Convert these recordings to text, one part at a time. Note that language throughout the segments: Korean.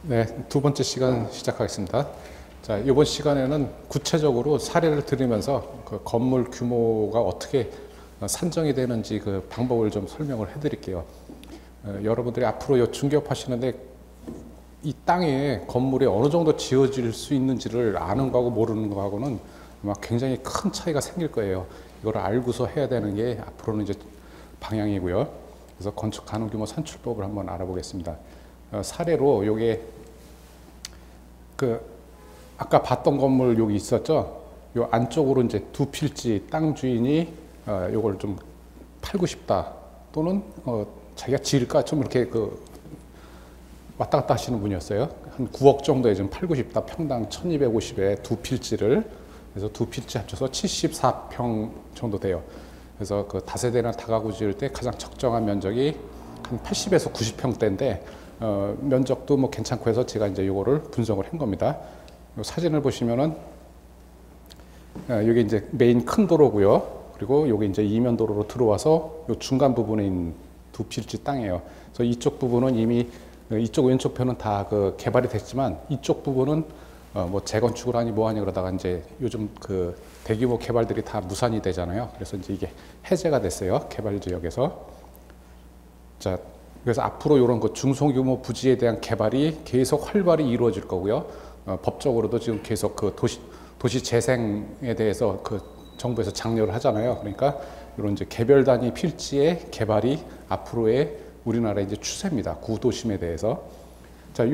네, 두 번째 시간 시작하겠습니다. 자, 이번 시간에는 구체적으로 사례를 들으면서 그 건물 규모가 어떻게 산정이 되는지 그 방법을 좀 설명을 해드릴게요. 여러분들이 앞으로 이 중개업 하시는데 이 땅에 건물이 어느 정도 지어질 수 있는지를 아는 거하고 모르는 거하고는 아마 굉장히 큰 차이가 생길 거예요. 이걸 알고서 해야 되는 게 앞으로는 이제 방향이고요. 그래서 건축 가능 규모 산출법을 한번 알아보겠습니다. 사례로 요게 그 아까 봤던 건물 여기 있었죠. 요 안쪽으로 이제 두 필지 땅 주인이 요걸 좀 팔고 싶다 또는 자기가 지을까 좀 이렇게 그 왔다 갔다 하시는 분이었어요. 한 9억 정도에 좀 팔고 싶다. 평당 1250에 두 필지를. 그래서 두 필지 합쳐서 74평 정도 돼요. 그래서 그 다세대나 다가구 지을 때 가장 적정한 면적이 한 80에서 90평대인데 면적도 뭐 괜찮고 해서 제가 이제 요거를 분석을 한 겁니다. 요 사진을 보시면은 여기 이제 메인 큰 도로고요. 그리고 여기 이제 이면 도로로 들어와서 요 중간 부분에 있는 두 필지 땅이에요. 그래서 이쪽 부분은 이미 이쪽 왼쪽 편은 다 그 개발이 됐지만 이쪽 부분은 뭐 재건축을 하니 뭐 하니 그러다가 이제 요즘 그 대규모 개발들이 다 무산이 되잖아요. 그래서 이제 이게 해제가 됐어요. 개발 지역에서. 자, 그래서 앞으로 이런 그 중소규모 부지에 대한 개발이 계속 활발히 이루어질 거고요. 법적으로도 지금 계속 그 도시 재생에 대해서 그 정부에서 장려를 하잖아요. 그러니까 이런 이제 개별 단위 필지의 개발이 앞으로의 우리나라의 이제 추세입니다. 구도심에 대해서. 자,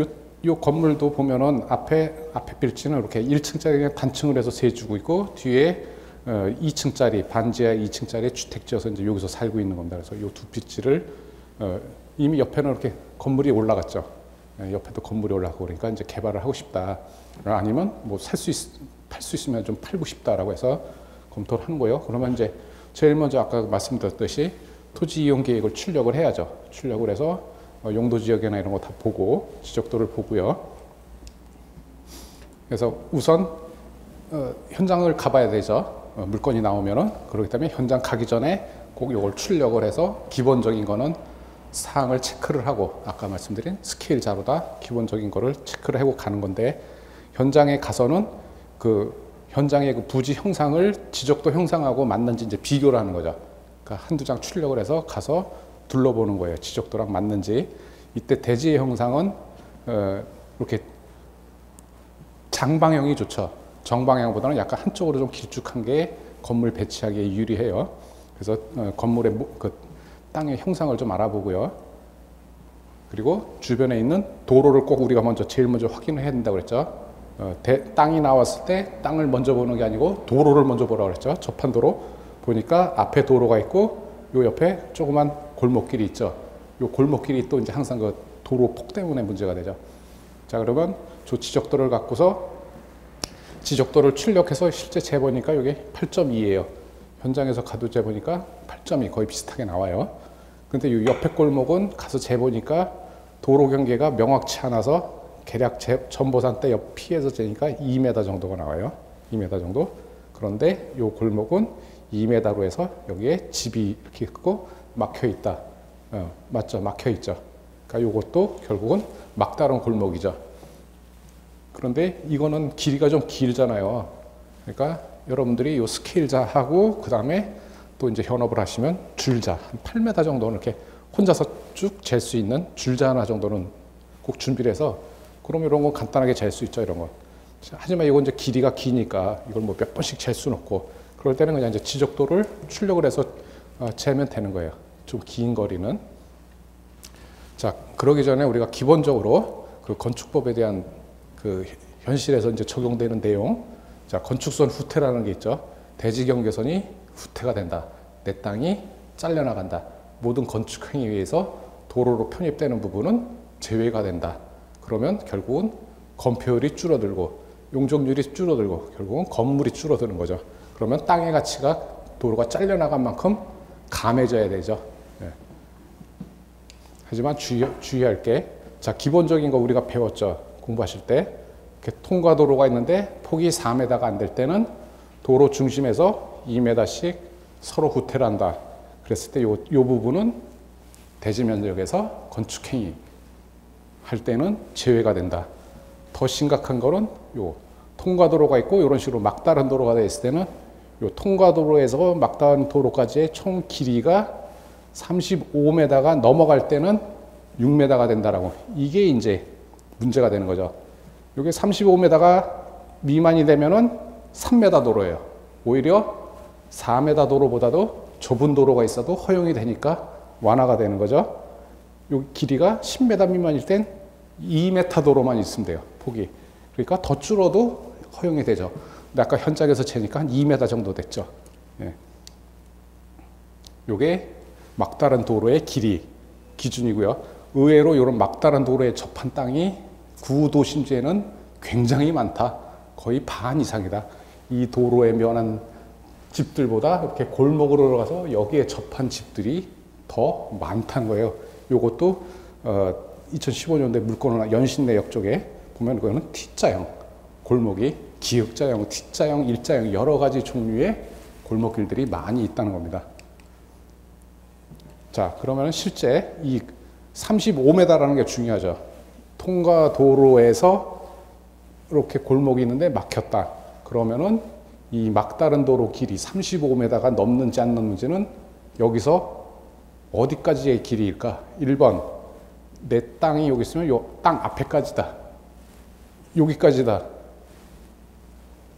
요 건물도 보면은 앞에 필지는 이렇게 1층짜리 그냥 단층을 해서 세주고 있고 뒤에 2층짜리 반지하 2층짜리 주택 지어서 이제 여기서 살고 있는 겁니다. 그래서 요 두 필지를 이미 옆에는 이렇게 건물이 올라갔죠. 옆에도 건물이 올라가고 그러니까 이제 개발을 하고 싶다. 아니면 뭐 팔 수 있으면 좀 팔고 싶다라고 해서 검토를 하는 거예요. 그러면 이제 제일 먼저 아까 말씀드렸듯이 토지 이용 계획을 출력을 해야죠. 출력을 해서 용도 지역이나 이런 거 다 보고 지적도를 보고요. 그래서 우선 현장을 가봐야 되죠. 물건이 나오면은. 그렇기 때문에 현장 가기 전에 꼭 이걸 출력을 해서 기본적인 거는 사항을 체크를 하고 아까 말씀드린 스케일 자료다 기본적인 거를 체크를 하고 가는 건데 현장에 가서는 그 현장의 그 부지 형상을 지적도 형상하고 맞는지 이제 비교를 하는 거죠. 그러니까 한두 장 출력을 해서 가서 둘러보는 거예요. 지적도랑 맞는지. 이때 대지의 형상은 이렇게 장방형이 좋죠. 정방향보다는 약간 한쪽으로 좀 길쭉한 게 건물 배치하기에 유리해요. 그래서 건물의 그 땅의 형상을 좀 알아보고요. 그리고 주변에 있는 도로를 꼭 우리가 제일 먼저 확인을 해야 된다고 그랬죠. 땅이 나왔을 때 땅을 먼저 보는 게 아니고 도로를 먼저 보라고 그랬죠. 접한 도로 보니까 앞에 도로가 있고 요 옆에 조그만 골목길이 있죠. 요 골목길이 또 이제 항상 그 도로 폭 때문에 문제가 되죠. 자, 그러면 저 지적도를 갖고서 지적도를 출력해서 실제 재보니까 이게 8.2예요. 현장에서 가도 재보니까 8.2 거의 비슷하게 나와요. 근데 이 옆에 골목은 가서 재보니까 도로 경계가 명확치 않아서 계략 전보산 때 옆 피해서 재니까 2m 정도가 나와요. 2m 정도. 그런데 이 골목은 2m로 해서 여기에 집이 이렇게 있고 막혀 있다. 맞죠? 막혀 있죠. 그러니까 이것도 결국은 막다른 골목이죠. 그런데 이거는 길이가 좀 길잖아요. 그러니까 여러분들이 이 스케일자하고 그 다음에 또 이제 현업을 하시면 줄자 한 8m 정도는 이렇게 혼자서 쭉 잴 수 있는 줄자 하나 정도는 꼭 준비를 해서 그럼 이런 거 간단하게 잴 수 있죠. 이런 거. 하지만 이건 이제 길이가 기니까 이걸 뭐 몇 번씩 잴 수는 없고 그럴 때는 그냥 이제 지적도를 출력을 해서 재면 되는 거예요. 좀 긴 거리는. 자, 그러기 전에 우리가 기본적으로 그 건축법에 대한 그 현실에서 이제 적용되는 내용. 자, 건축선 후퇴라는 게 있죠. 대지 경계선이 후퇴가 된다. 내 땅이 잘려나간다. 모든 건축 행위에 의해서 도로로 편입되는 부분은 제외가 된다. 그러면 결국은 건폐율이 줄어들고 용적률이 줄어들고 결국은 건물이 줄어드는 거죠. 그러면 땅의 가치가 도로가 잘려나간 만큼 감해져야 되죠. 네. 하지만 주의할 게, 자, 기본적인 거 우리가 배웠죠. 공부하실 때. 이렇게 통과도로가 있는데 폭이 4m가 안 될 때는 도로 중심에서 2m씩 서로 후퇴를 한다. 그랬을 때 요 부분은 대지 면적에서 건축행위 할 때는 제외가 된다. 더 심각한 거는 요 통과도로가 있고 이런 식으로 막다른 도로가 되어 있을 때는 요 통과도로에서 막다른 도로까지의 총 길이가 35m가 넘어갈 때는 6m가 된다라고. 이게 이제 문제가 되는 거죠. 이게 35m가 미만이 되면은 3m 도로예요. 오히려 4m 도로보다도 좁은 도로가 있어도 허용이 되니까 완화가 되는 거죠. 요 길이가 10m 미만일 땐 2m 도로만 있으면 돼요. 폭이. 그러니까 더 줄어도 허용이 되죠. 근데 아까 현장에서 재니까 한 2m 정도 됐죠. 예. 요게 막다른 도로의 길이 기준이고요. 의외로 이런 막다른 도로에 접한 땅이 구도심지에는 굉장히 많다. 거의 반 이상이다. 이 도로에 면한 집들보다 이렇게 골목으로 들어가서 여기에 접한 집들이 더 많다는 거예요. 요것도 2015년도에 물건을 연신내역 쪽에 보면 그거는 T자형 골목이 기역자형, T자형, 일자형 여러 가지 종류의 골목길들이 많이 있다는 겁니다. 자, 그러면 실제 이 35m라는 게 중요하죠. 통과 도로에서 이렇게 골목이 있는데 막혔다. 그러면은 이 막다른 도로 길이 35m가 넘는지 안 넘는지는 여기서 어디까지의 길이일까? 1번, 내 땅이 여기 있으면 요 땅 앞에까지다. 여기까지다.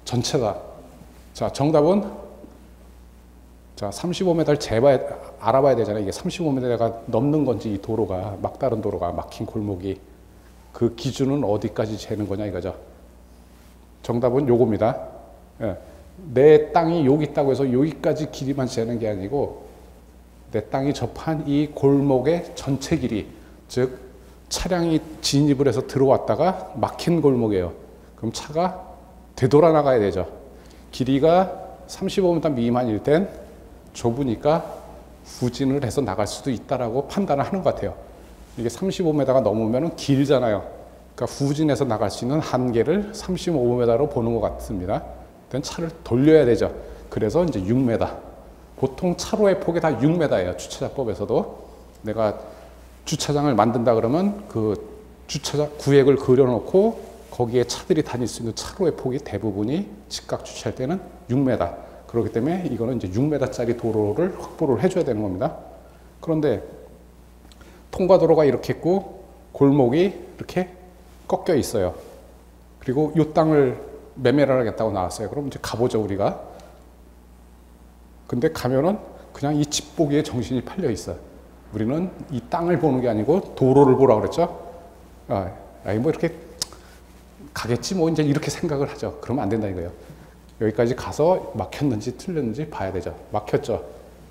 전체다. 자, 정답은 자, 35m를 재봐야, 알아봐야 되잖아요. 이게 35m가 넘는 건지 이 도로가, 막다른 도로가, 막힌 골목이 그 기준은 어디까지 재는 거냐 이거죠. 정답은 요겁니다. 예. 내 땅이 여기 있다고 해서 여기까지 길이만 재는 게 아니고 내 땅이 접한 이 골목의 전체 길이, 즉 차량이 진입을 해서 들어왔다가 막힌 골목이에요. 그럼 차가 되돌아 나가야 되죠. 길이가 35m 미만일 땐 좁으니까 후진을 해서 나갈 수도 있다라고 판단을 하는 것 같아요. 이게 35m가 넘으면 길잖아요. 그러니까 후진해서 나갈 수 있는 한계를 35m로 보는 것 같습니다. 그땐 차를 돌려야 되죠. 그래서 이제 6m. 보통 차로의 폭이 다 6m예요. 주차장법에서도. 내가 주차장을 만든다 그러면 그 주차장 구획을 그려놓고 거기에 차들이 다닐 수 있는 차로의 폭이 대부분이 직각 주차할 때는 6m. 그렇기 때문에 이거는 이제 6m짜리 도로를 확보를 해줘야 되는 겁니다. 그런데 통과도로가 이렇게 있고 골목이 이렇게 꺾여 있어요. 그리고 이 땅을 매매를 하겠다고 나왔어요. 그럼 이제 가보죠, 우리가. 근데 가면은 그냥 이 집 보기에 정신이 팔려 있어요. 우리는 이 땅을 보는 게 아니고 도로를 보라고 그랬죠. 아니 뭐 이렇게 가겠지 뭐 이제 이렇게 생각을 하죠. 그러면 안 된다 이거예요. 여기까지 가서 막혔는지 틀렸는지 봐야 되죠. 막혔죠.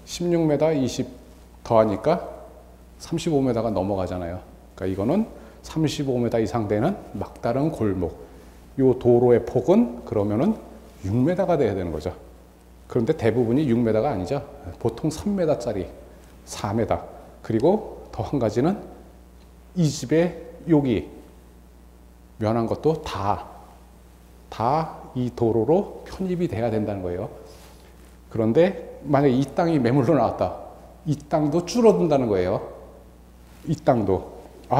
16m 20 더하니까 35m가 넘어가잖아요. 그러니까 이거는 35m 이상 되는 막다른 골목. 이 도로의 폭은 그러면은 6m가 돼야 되는 거죠. 그런데 대부분이 6m가 아니죠. 보통 3m짜리, 4m. 그리고 더 한 가지는 이 집에 여기 면한 것도 다 이 도로로 편입이 돼야 된다는 거예요. 그런데 만약에 이 땅이 매물로 나왔다. 이 땅도 줄어든다는 거예요. 이 땅도.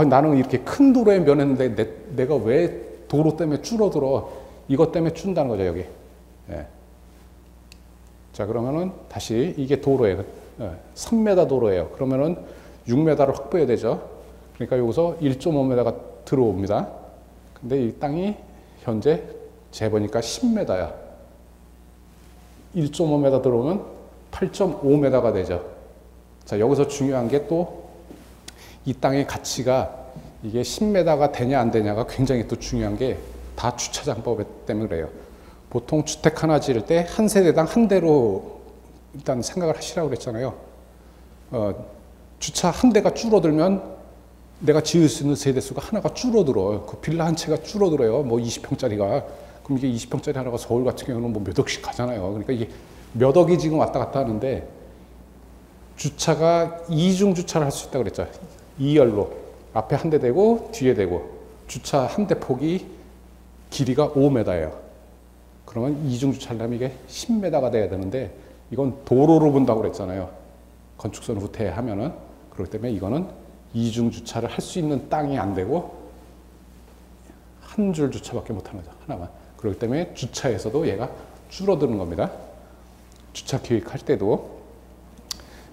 나는 이렇게 큰 도로에 면했는데 내가 왜 도로 때문에 줄어들어? 이것 때문에 준다는 거죠, 여기. 예. 자, 그러면은 다시 이게 도로예요. 3m 도로예요. 그러면은 6m를 확보해야 되죠. 그러니까 여기서 1.5m가 들어옵니다. 근데 이 땅이 현재 재보니까 10m야. 1.5m 들어오면 8.5m가 되죠. 자, 여기서 중요한 게 또 이 땅의 가치가 이게 10m가 되냐 안 되냐가 굉장히 또 중요한 게 다 주차장법 때문에 그래요. 보통 주택 하나 지을 때 한 세대당 한 대로 일단 생각을 하시라고 그랬잖아요. 주차 한 대가 줄어들면 내가 지을 수 있는 세대수가 하나가 줄어들어요. 그 빌라 한 채가 줄어들어요. 뭐 20평짜리가. 그럼 이게 20평짜리 하나가 서울 같은 경우는 뭐 몇 억씩 가잖아요. 그러니까 이게 몇 억이 지금 왔다 갔다 하는데 주차가 이중 주차를 할 수 있다고 그랬죠. 2열로. 앞에 한 대 되고 뒤에 되고. 주차 한 대 폭이 길이가 5m예요. 그러면 이중 주차를 하면 이게 10m가 돼야 되는데 이건 도로로 본다고 그랬잖아요. 건축선 후퇴하면은. 그렇기 때문에 이거는 이중 주차를 할 수 있는 땅이 안 되고 한 줄 주차밖에 못 하는 거죠. 하나만. 그렇기 때문에 주차에서도 얘가 줄어드는 겁니다. 주차 기획할 때도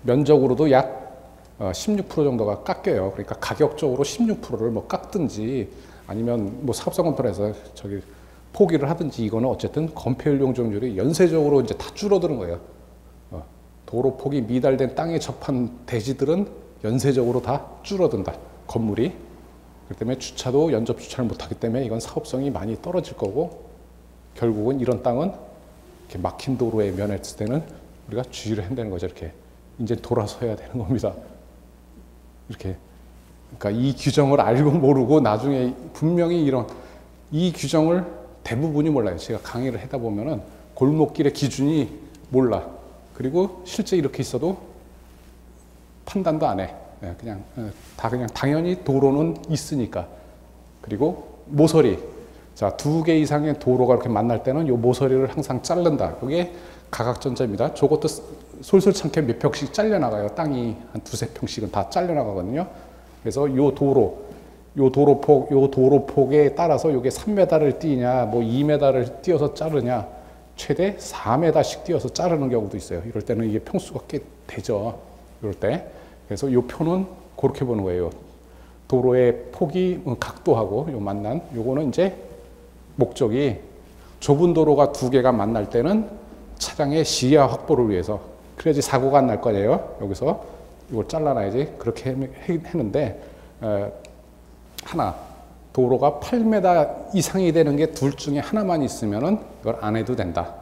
면적으로도 약 16% 정도가 깎여요. 그러니까 가격적으로 16%를 뭐 깎든지 아니면 뭐 사업자금통에서 저기 포기를 하든지 이거는 어쨌든 건폐율용 적률이 연쇄적으로 이제 다 줄어드는 거예요. 도로 폭이 미달된 땅에 접한 대지들은 연쇄적으로 다 줄어든다. 건물이. 그렇기 때문에 주차도 연접 주차를 못하기 때문에 이건 사업성이 많이 떨어질 거고 결국은 이런 땅은 이렇게 막힌 도로에 면했을 때는 우리가 주의를 해야 되는 거죠. 이렇게 이제 돌아서야 되는 겁니다. 이렇게. 그러니까 이 규정을 알고 모르고 나중에 분명히 이 규정을 대부분이 몰라요. 제가 강의를 하다 보면은 골목길의 기준이 몰라. 그리고 실제 이렇게 있어도 판단도 안 해. 그냥 당연히 도로는 있으니까. 그리고 모서리. 자, 2개 이상의 도로가 이렇게 만날 때는 이 모서리를 항상 자른다. 그게 가각전자입니다. 저것도 솔솔찮게 몇 평씩 잘려나가요. 땅이 한 2~3평씩은 다 잘려나가거든요. 그래서 요 도로폭에 따라서 요게 3m를 띄냐, 뭐 2m를 띄어서 자르냐, 최대 4m씩 띄어서 자르는 경우도 있어요. 이럴 때는 이게 평수가 꽤 되죠. 이럴 때. 그래서 요 표는 그렇게 보는 거예요. 도로의 폭이 각도하고 요 만난, 요거는 이제 목적이 좁은 도로가 2개가 만날 때는 차량의 시야 확보를 위해서, 그래야지 사고가 안 날 거예요. 여기서 이걸 잘라놔야지. 그렇게 했는데, 하나, 도로가 8m 이상이 되는 게 둘 중에 하나만 있으면은 이걸 안 해도 된다.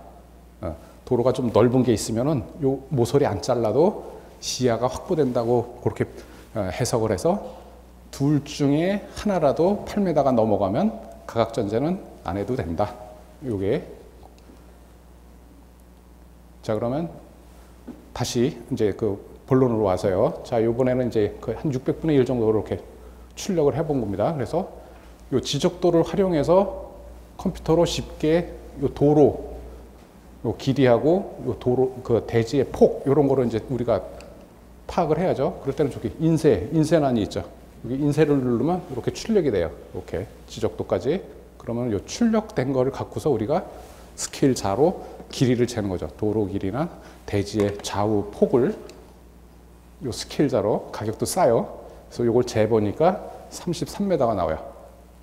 도로가 좀 넓은 게 있으면은 요 모서리 안 잘라도 시야가 확보된다고 그렇게 해석을 해서 둘 중에 하나라도 8m가 넘어가면 가각전제는 안 해도 된다. 요게. 자, 그러면 다시 이제 그 본론으로 와서요. 자, 요번에는 이제 한 600분의 1 정도 이렇게 출력을 해본 겁니다. 그래서 요 지적도를 활용해서 컴퓨터로 쉽게 요 도로, 요 길이하고 요 도로, 그 대지의 폭, 요런 거를 이제 우리가 파악을 해야죠. 그럴 때는 저기 인쇄란이 있죠. 여기 인쇄를 누르면 이렇게 출력이 돼요. 이렇게 지적도까지. 그러면 요 출력된 거를 갖고서 우리가 스케일자로 길이를 재는 거죠. 도로 길이나 대지의 좌우 폭을 요 스케일자로, 가격도 싸요. 그래서 요걸 재보니까 33m가 나와요.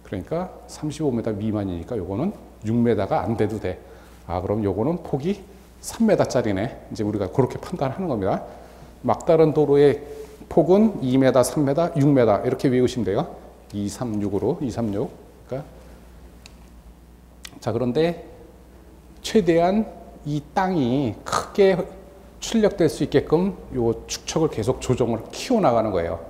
그러니까 35m 미만이니까 요거는 6m가 안 돼도 돼. 아, 그럼 요거는 폭이 3m짜리네. 이제 우리가 그렇게 판단하는 겁니다. 막다른 도로의 폭은 2m, 3m, 6m 이렇게 외우시면 돼요. 236으로 236. 그러니까 자, 그런데 최대한 이 땅이 크게 출력될 수 있게끔 요 축척을 계속 조정을 키워나가는 거예요.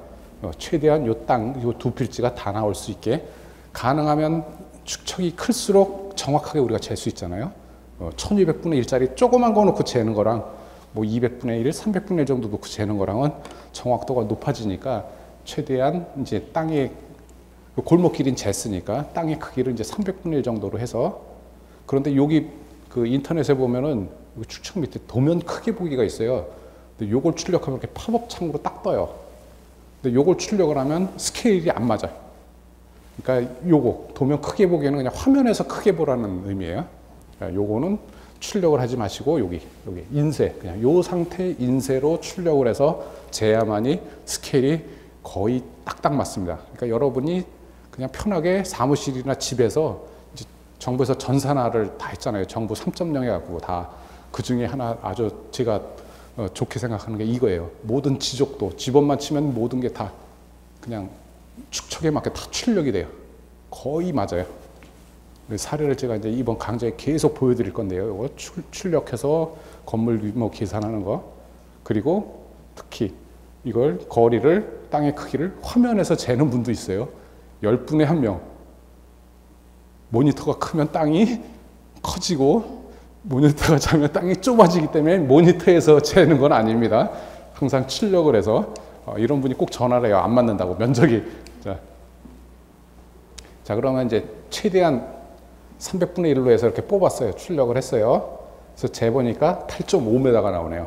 최대한 요 땅, 요 두 필지가 다 나올 수 있게. 가능하면 축척이 클수록 정확하게 우리가 잴 수 있잖아요. 1200분의 1짜리 조그만 거 놓고 재는 거랑 뭐 200분의 1, 300분의 1 정도 놓고 재는 거랑은 정확도가 높아지니까 최대한 이제 땅의 골목길인 쟀으니까 땅의 크기를 이제 300분의 1 정도로 해서. 그런데 여기 그 인터넷에 보면은 축척 밑에 도면 크게 보기가 있어요. 근데 요걸 출력하면 이렇게 팝업 창으로 딱 떠요. 근데 요걸 출력을 하면 스케일이 안 맞아요. 그러니까 요거 도면 크게 보기에는 그냥 화면에서 크게 보라는 의미예요. 그러니까 요거는 출력을 하지 마시고 여기 인쇄, 그냥 요 상태 인쇄로 출력을 해서 재야만이 스케일이 거의 딱딱 맞습니다. 그러니까 여러분이 그냥 편하게 사무실이나 집에서 이제 정부에서 전산화를 다 했잖아요. 정부 3.0 해갖고 다. 그 중에 하나 아주 제가 좋게 생각하는 게 이거예요. 모든 지적도, 집원만 치면 모든 게 다 그냥 축척에 맞게 다 출력이 돼요. 거의 맞아요. 사례를 제가 이제 이번 강좌에 계속 보여드릴 건데요. 이거 출력해서 건물 규모 계산하는 거. 그리고 특히 이걸 거리를, 땅의 크기를 화면에서 재는 분도 있어요. 10분에 1명. 모니터가 크면 땅이 커지고 모니터가 작으면 땅이 좁아지기 때문에 모니터에서 재는 건 아닙니다. 항상 출력을 해서 이런 분이 꼭 전화를 해요. 안 맞는다고, 면적이. 자, 그러면 이제 최대한 300분의 1로 해서 이렇게 뽑았어요. 출력을 했어요. 그래서 재보니까 8.5m가 나오네요.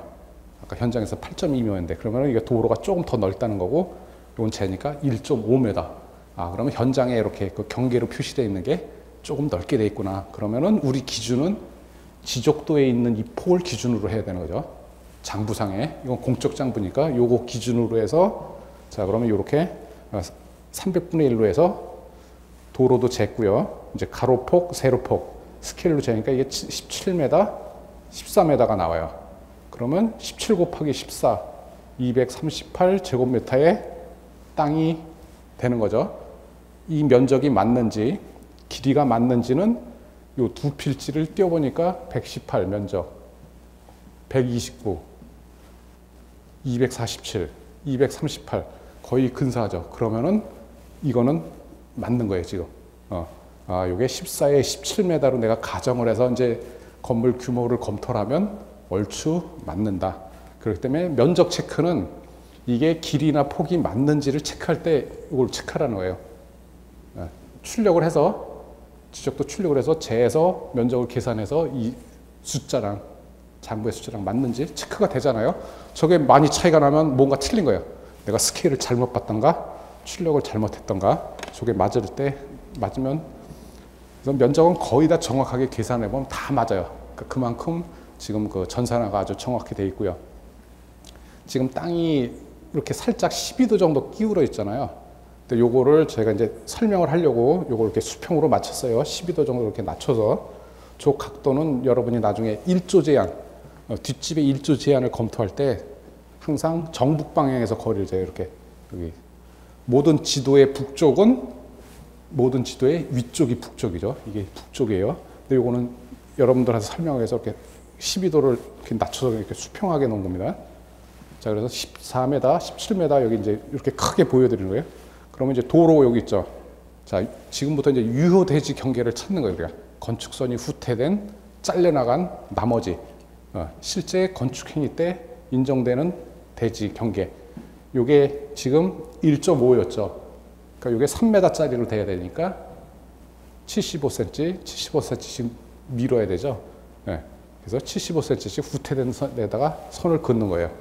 아까 현장에서 8.2m였는데 그러면 이게 도로가 조금 더 넓다는 거고, 이건 재니까 1.5m. 아, 그러면 현장에 이렇게 그 경계로 표시되어 있는 게 조금 넓게 돼 있구나. 그러면은 우리 기준은 지적도에 있는 이 폭을 기준으로 해야 되는 거죠. 장부상에. 이건 공적 장부니까 요거 기준으로 해서, 자, 그러면 요렇게 300분의 1로 해서 도로도 쟀고요. 이제 가로폭, 세로폭 스케일로 재니까 이게 17m, 14m가 나와요. 그러면 17 곱하기 14, 238 제곱미터의 땅이 되는 거죠. 이 면적이 맞는지, 길이가 맞는지는 요 두 필지를 띄워보니까 118 면적, 129, 247, 238 거의 근사하죠. 그러면은 이거는 맞는 거예요, 지금. 아, 요게 14에 17m로 내가 가정을 해서 이제 건물 규모를 검토를 하면 얼추 맞는다. 그렇기 때문에 면적 체크는 이게 길이나 폭이 맞는지를 체크할 때 이걸 체크하라는 거예요. 출력을 해서, 지적도 출력을 해서 재해서 면적을 계산해서 이 숫자랑 장부의 숫자랑 맞는지 체크가 되잖아요. 저게 많이 차이가 나면 뭔가 틀린 거예요. 내가 스케일을 잘못 봤던가 출력을 잘못했던가. 저게 맞으면 그래서 면적은 거의 다 정확하게 계산해 보면 다 맞아요. 그러니까 그만큼 지금 그 전산화가 아주 정확히 돼 있고요. 지금 땅이 이렇게 살짝 12도 정도 기울어 있잖아요. 근데 요거를 제가 이제 설명을 하려고 요걸 이렇게 수평으로 맞췄어요. 12도 정도 이렇게 낮춰서. 저 각도는 여러분이 나중에 일조 제한, 뒷집의 일조 제한을 검토할 때 항상 정북 방향에서 거리를 재요. 이렇게 여기 모든 지도의 북쪽은 모든 지도의 위쪽이 북쪽이죠. 이게 북쪽이에요. 근데 요거는 여러분들한테 설명을 해서 이렇게 12도를 이렇게 낮춰서 이렇게 수평하게 놓은 겁니다. 자, 그래서 14m, 17m 여기 이제 이렇게 크게 보여드리는 거예요. 그러면 이제 도로 여기 있죠. 자, 지금부터 이제 유효 대지 경계를 찾는 거예요. 우리가 건축선이 후퇴된 잘려나간 나머지 실제 건축 행위 때 인정되는 대지 경계. 요게 지금 1.5였죠. 그러니까 요게 3m짜리로 돼야 되니까 75cm, 75cm씩 밀어야 되죠. 네. 그래서 75cm씩 후퇴된 선에다가 선을 긋는 거예요.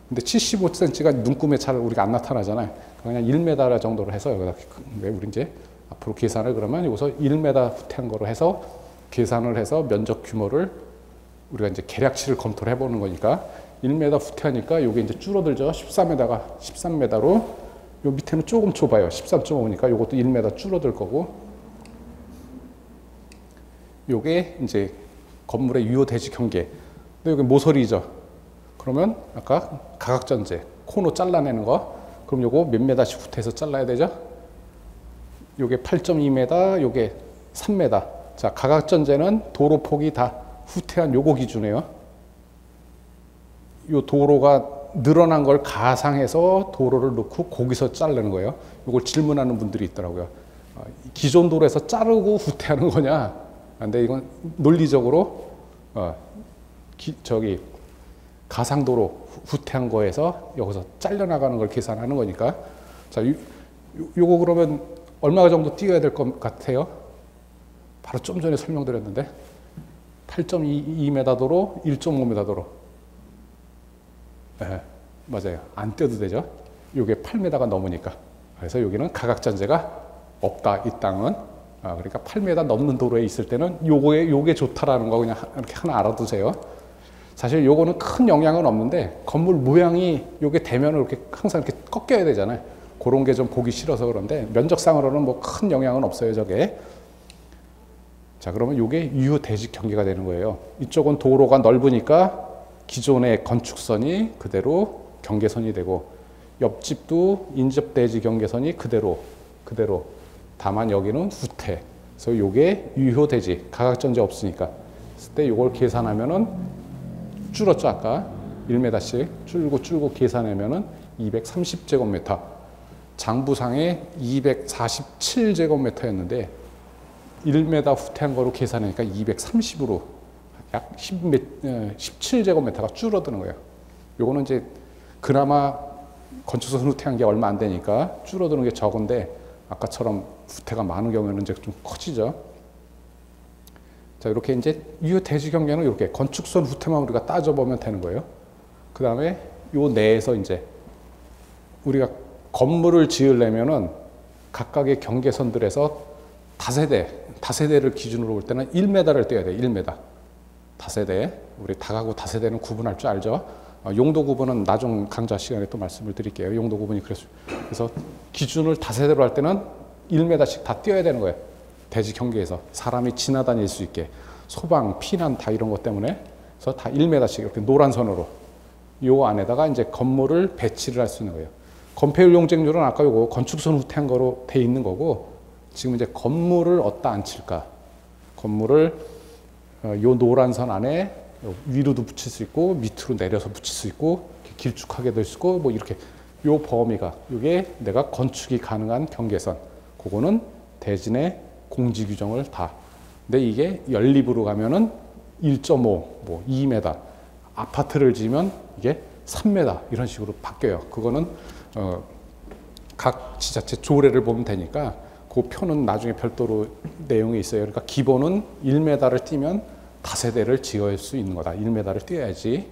근데 75cm가 눈금에 잘 우리가 안 나타나잖아요. 그냥 1m 정도로 해서 여기다 우리 이제 앞으로 계산을 그러면 여기서 1m 후퇴한 거로 해서 계산을 해서 면적 규모를 우리가 이제 계략치를 검토를 해보는 거니까 1m 후퇴하니까 요게 이제 줄어들죠. 14m가 13m로 요 밑에는 조금 좁아요. 13.5니까 요것도 1m 줄어들 거고 요게 이제 건물의 유효 대지 경계. 근데 여기 모서리죠. 그러면 아까 가각전제 코너 잘라내는 거 그럼 요거 몇 m씩 후퇴해서 잘라야 되죠? 요게 8.2m, 요게 3m. 자, 가각전제는 도로 폭이 다 후퇴한 요거 기준이에요. 요 도로가 늘어난 걸 가상해서 도로를 넣고 거기서 자르는 거예요. 요걸 질문하는 분들이 있더라고요. 기존 도로에서 자르고 후퇴하는 거냐? 근데 이건 논리적으로 가상도로 후퇴한 거에서 여기서 잘려나가는 걸 계산하는 거니까. 자, 요거 그러면 얼마 정도 띄어야 될 것 같아요? 바로 좀 전에 설명드렸는데 8.2m 도로, 1.5m 도로. 네, 맞아요. 안 떼도 되죠. 요게 8m가 넘으니까. 그래서 여기는 가각전제가 없다, 이 땅은. 그러니까 8m 넘는 도로에 있을 때는 요게 좋다라는 거 그냥 이렇게 하나 알아두세요. 사실 요거는 큰 영향은 없는데 건물 모양이 요게 대면을 이렇게 항상 이렇게 꺾여야 되잖아요. 그런 게 좀 보기 싫어서 그런데 면적상으로는 뭐 큰 영향은 없어요, 저게. 자, 그러면 요게 유효 대지 경계가 되는 거예요. 이쪽은 도로가 넓으니까 기존의 건축선이 그대로 경계선이 되고 옆집도 인접 대지 경계선이 그대로. 다만 여기는 후퇴. 그래서 요게 유효 대지, 가각전제 없으니까. 그랬을 때 요걸 계산하면은 줄었죠, 아까 1m씩 줄고 계산하면은 230제곱미터. 장부상에 247제곱미터였는데 1m 후퇴한 거로 계산하니까 230으로 약 17제곱미터가 줄어드는 거예요. 요거는 이제 그나마 건축선 후퇴한 게 얼마 안 되니까 줄어드는 게 적은데 아까처럼 후퇴가 많은 경우에는 이제 좀 커지죠. 자, 이렇게 이제 유효 대지 경계는 이렇게 건축선 후퇴만 우리가 따져보면 되는 거예요. 그 다음에 요 내에서 이제 우리가 건물을 지으려면은 각각의 경계선들에서 다세대를 기준으로 볼 때는 1m를 떼야 돼. 1m. 다세대. 우리 다가구 다세대는 구분할 줄 알죠? 용도 구분은 나중 강좌 시간에 또 말씀을 드릴게요. 용도 구분이 그래서 기준을 다세대로 할 때는 1m씩 다 띄어야 되는 거예요. 대지 경계에서 사람이 지나다닐 수 있게 소방, 피난 다 이런 것 때문에 그래서 다 1m씩 이렇게 노란 선으로 요 안에다가 이제 건물을 배치를 할 수 있는 거예요. 건폐율 용적률은 아까 요거 건축선 후퇴한 거로 돼 있는 거고 지금 이제 건물을 어디다 앉힐까? 건물을 요 노란 선 안에 위로도 붙일 수 있고 밑으로 내려서 붙일 수 있고 길쭉하게 될 수 있고 뭐 이렇게 요 범위가 요게 내가 건축이 가능한 경계선 그거는 대진의 공지 규정을 다. 근데 이게 연립으로 가면은 1.5, 뭐 2m, 아파트를 지으면 이게 3m 이런 식으로 바뀌어요. 그거는 각 지자체 조례를 보면 되니까 그 표는 나중에 별도로 내용이 있어요. 그러니까 기본은 1m를 띄면 다세대를 지을 수 있는 거다. 1m를 띄어야지.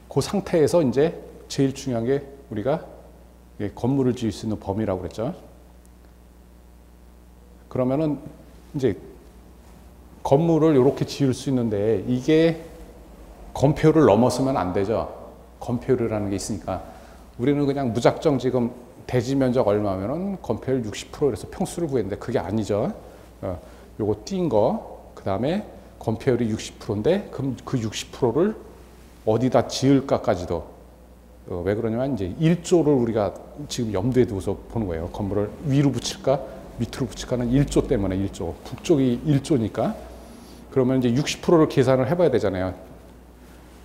그 상태에서 이제 제일 중요한 게 우리가 건물을 지을 수 있는 범위라고 그랬죠. 그러면은 이제 건물을 이렇게 지을 수 있는데 이게 건폐율을 넘어서면 안 되죠. 건폐율이라는 게 있으니까 우리는 그냥 무작정 지금 대지 면적 얼마면은 건폐율 60%에서 평수를 구했는데 그게 아니죠. 요거 띈 거, 그 다음에 건폐율이 60%인데 그럼 그 60%를 어디다 지을까까지도 왜 그러냐면 이제 1조를 우리가 지금 염두에 두고서 보는 거예요. 건물을 위로 붙일까 밑으로 붙일까는 1조 때문에 1조. 북쪽이 1조니까 그러면 이제 60%를 계산을 해봐야 되잖아요.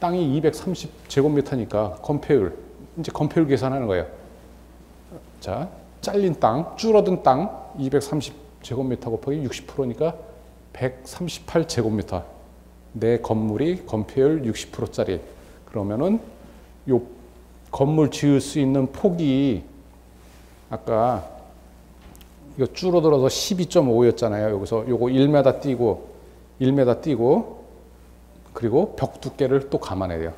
땅이 230제곱미터니까 건폐율, 이제 건폐율 계산하는 거예요. 자, 잘린 땅, 줄어든 땅 230제곱미터 곱하기 60%니까 138제곱미터. 내 건물이 건폐율 60%짜리. 그러면은 요 건물 지을 수 있는 폭이 아까 이거 줄어들어서 12.5였잖아요. 여기서 요거 1m 띄고 그리고 벽 두께를 또 감안해야 돼요.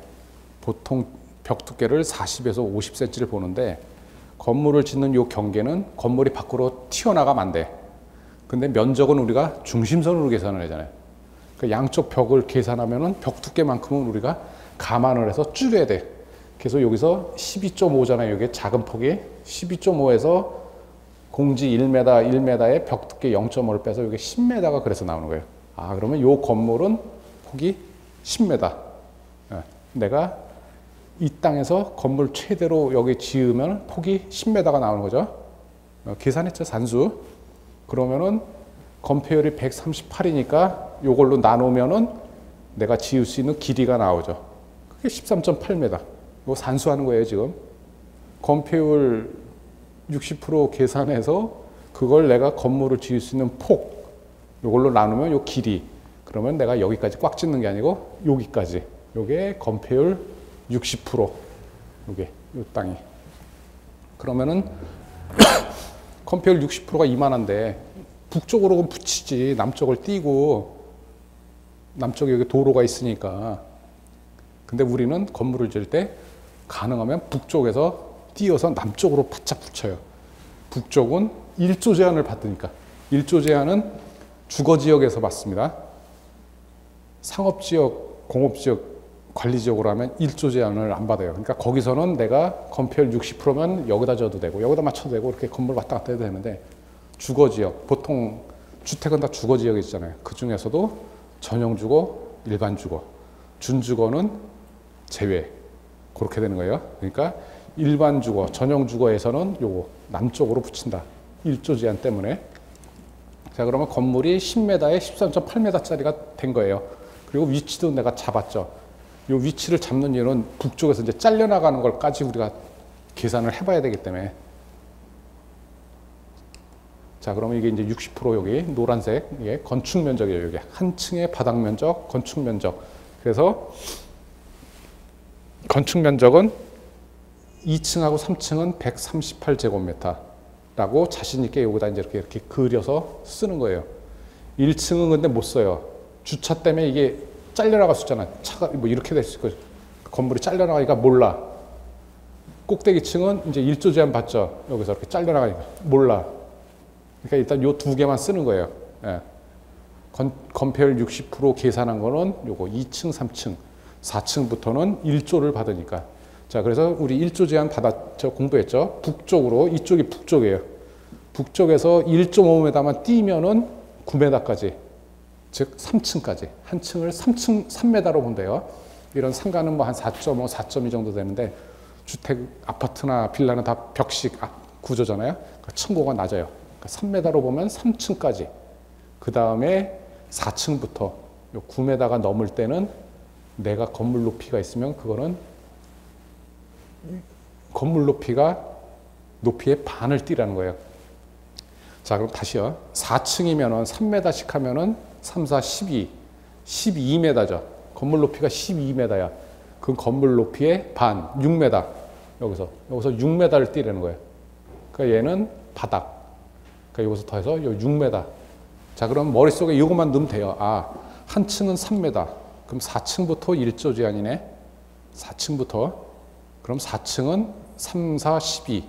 보통 벽 두께를 40에서 50cm를 보는데 건물을 짓는 요 경계는 건물이 밖으로 튀어나가면 안 돼. 근데 면적은 우리가 중심선으로 계산을 하잖아요. 그러니까 양쪽 벽을 계산하면은 벽 두께만큼은 우리가 감안을 해서 줄여야 돼. 그래서 여기서 12.5잖아요. 이게 작은 폭이 12.5에서 공지 1m에 벽 두께 0.5를 빼서 이게 10m가 그래서 나오는 거예요. 아, 그러면 요 건물은 폭이 10m. 내가 이 땅에서 건물 최대로 여기 지으면 폭이 10m가 나오는 거죠. 계산했죠, 산수. 그러면은 건폐율이 138이니까 요걸로 나누면은 내가 지을 수 있는 길이가 나오죠. 그게 13.8m. 이거 산수하는 거예요, 지금. 건폐율 60% 계산해서 그걸 내가 건물을 지을 수 있는 폭, 요걸로 나누면 요 길이. 그러면 내가 여기까지 꽉 짓는 게 아니고 여기까지. 요게 건폐율 60%. 요게, 요 땅이. 그러면은 건폐율 60%가 이만한데 북쪽으로 붙이지. 남쪽을 띄고 남쪽에 여기 도로가 있으니까. 근데 우리는 건물을 지을 때 가능하면 북쪽에서 띄어서 남쪽으로 바짝 붙여요. 북쪽은 1조 제한을 받으니까. 1조 제한은 주거지역에서 받습니다. 상업지역, 공업지역, 관리지역으로 하면 1조 제한을 안 받아요. 그러니까 거기서는 내가 건폐율 60%면 여기다 줘도 되고 여기다 맞춰도 되고 이렇게 건물 왔다 갔다 해도 되는데 주거지역, 보통 주택은 다 주거지역이 있잖아요. 그 중에서도 전용주거, 일반주거, 준주거는 제외. 그렇게 되는 거예요. 그러니까 일반주거, 전용주거에서는 요거 남쪽으로 붙인다. 1조 제한 때문에. 자, 그러면 건물이 10m에 13.8m짜리가 된 거예요. 그리고 위치도 내가 잡았죠. 요 위치를 잡는 이유는 북쪽에서 이제 잘려나가는 걸까지 우리가 계산을 해봐야 되기 때문에. 자, 그러면 이게 이제 60% 여기 노란색, 이게 건축 면적이에요. 이게 한 층의 바닥 면적, 건축 면적. 그래서 건축 면적은 2층하고 3층은 138제곱미터라고 자신있게 여기다 이제 이렇게 그려서 쓰는 거예요. 1층은 근데 못 써요. 주차 때문에 이게 잘려나갈 수 있잖아요. 차가 뭐 이렇게 될 수 있고, 건물이 잘려나가기가 몰라. 꼭대기층은 이제 1조 제한 받죠. 여기서 이렇게 잘려나가니까 몰라. 그러니까 일단 요 두 개만 쓰는 거예요. 예. 건폐율 60% 계산한 거는 요거 2층, 3층, 4층부터는 1조를 받으니까. 자, 그래서 우리 1조 제한 받았죠. 공부했죠. 북쪽으로, 이쪽이 북쪽이에요. 북쪽에서 1.5m만 뛰면은 9m까지, 즉 3층까지. 한 층을 3m로 본대요. 이런 상가는 뭐 한 4.5, 4.2 정도 되는데 주택, 아파트나 빌라는 다 벽식 구조잖아요. 그러니까 층고가 낮아요. 그러니까 3m로 보면 3층까지. 그 다음에 4층부터 요 9m가 넘을 때는 내가 건물 높이가 있으면 그거는 건물 높이의 반을 뛰라는 거예요. 자, 그럼 다시요. 4층이면은 3m씩 하면은 3, 4, 12. 12m죠. 건물 높이가 12m야. 그 건물 높이의 반, 6m. 여기서 6m를 뛰라는 거예요. 그러니까 얘는 바닥. 그러니까 여기서 더해서 요 6m. 자, 그럼 머릿속에 이것만 넣으면 돼요. 아, 한 층은 3m. 그럼 4층부터 1조 제한이네. 4층부터. 그럼 4층은 3, 4, 12.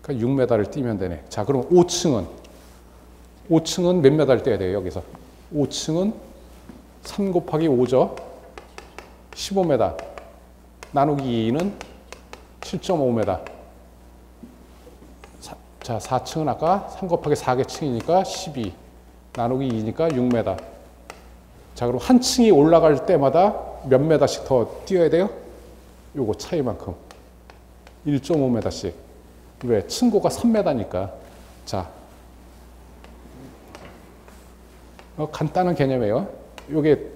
그러니까 6m를 뛰면 되네. 자, 그럼 5층은 몇 m를 뛰어야 돼요, 여기서? 5층은 3 곱하기 5죠. 15m. 나누기 2는 7.5m. 자, 4층은 아까 3 곱하기 4개 층이니까 12. 나누기 2니까 6m. 자, 그럼 한 층이 올라갈 때마다 몇 m씩 더 뛰어야 돼요? 요거 차이만큼. 1.5m씩. 왜? 층고가 3m니까. 자, 간단한 개념이에요. 요게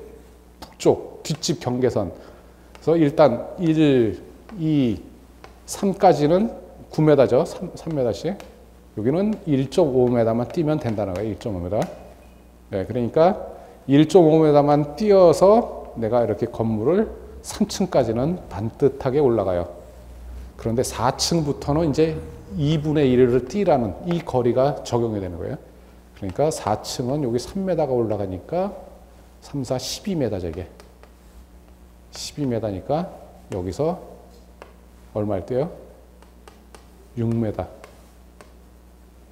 북쪽 뒷집 경계선. 그래서 일단 1, 2, 3까지는 9m죠. 3m씩. 여기는 1.5m만 뛰면 된다는 거예요. 1.5m. 네, 그러니까 1.5m만 뛰어서 내가 이렇게 건물을 3층까지는 반듯하게 올라가요. 그런데 4층부터는 이제 2분의 1을 뛰라는 이 거리가 적용이 되는 거예요. 그러니까 4층은 여기 3m가 올라가니까 3, 4, 12m죠, 이게. 12m니까 여기서 얼마를 뛰어요? 6m.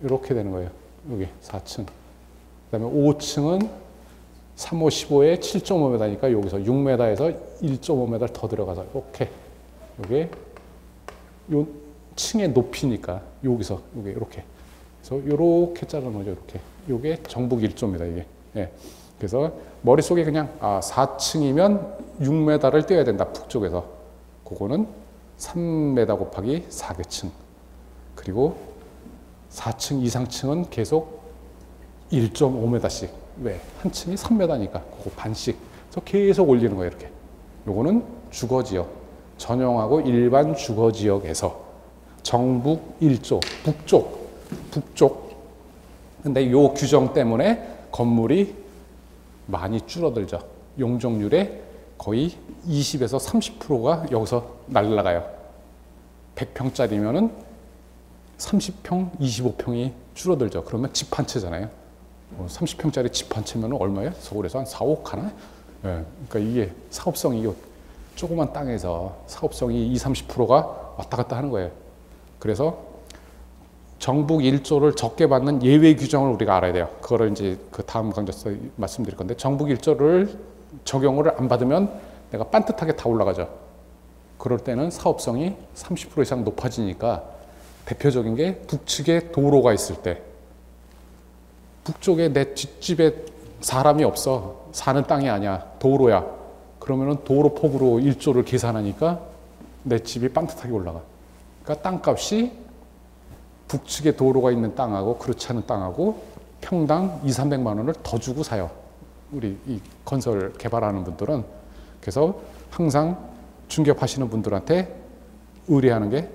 이렇게 되는 거예요. 여기 4층. 그 다음에 5층은 3, 5, 15에 7.5m니까 여기서 6m에서 1.5m 더 들어가서 이렇게. 요게 요 층의 높이니까 여기서 요게 이렇게. 그래서 요렇게 자르는 거죠. 이렇게. 요게 정북 1조입니다. 이게. 예. 그래서 머릿속에 그냥 4층이면 6m를 뛰어야 된다. 북쪽에서. 그거는 3m 곱하기 4개층. 그리고 4층 이상층은 계속 1.5m씩. 왜? 한 층이 3m니까. 그거 반씩. 그래서 계속 올리는 거예요. 이렇게. 요거는 주거지역. 전용하고 일반 주거지역에서 정북 1조. 북쪽. 근데 요 규정 때문에 건물이 많이 줄어들죠. 용적률의 거의 20에서 30%가 여기서 날라가요. 100평짜리면은 30평, 25평이 줄어들죠. 그러면 집 한 채잖아요. 30평짜리 집 한 채면 얼마예요? 서울에서 한 4, 5억 하나? 예, 그러니까 이게 사업성이 조그만 땅에서 사업성이 20, 30%가 왔다 갔다 하는 거예요. 그래서 정북 1조를 적게 받는 예외 규정을 우리가 알아야 돼요. 그거를 이제 그 다음 강좌에서 말씀드릴 건데, 정북 1조를 적용을 안 받으면 내가 반듯하게 다 올라가죠. 그럴 때는 사업성이 30% 이상 높아지니까 대표적인 게 북측에 도로가 있을 때, 북쪽에 내 뒷집에 사람이 없어. 사는 땅이 아니야. 도로야. 그러면은 도로 폭으로 1조를 계산하니까 내 집이 반듯하게 올라가. 그러니까 땅값이 북측에 도로가 있는 땅하고 그렇지 않은 땅하고 평당 2, 300만 원을 더 주고 사요. 우리 이 건설 개발하는 분들은. 그래서 항상 중개하시는 분들한테 의뢰하는 게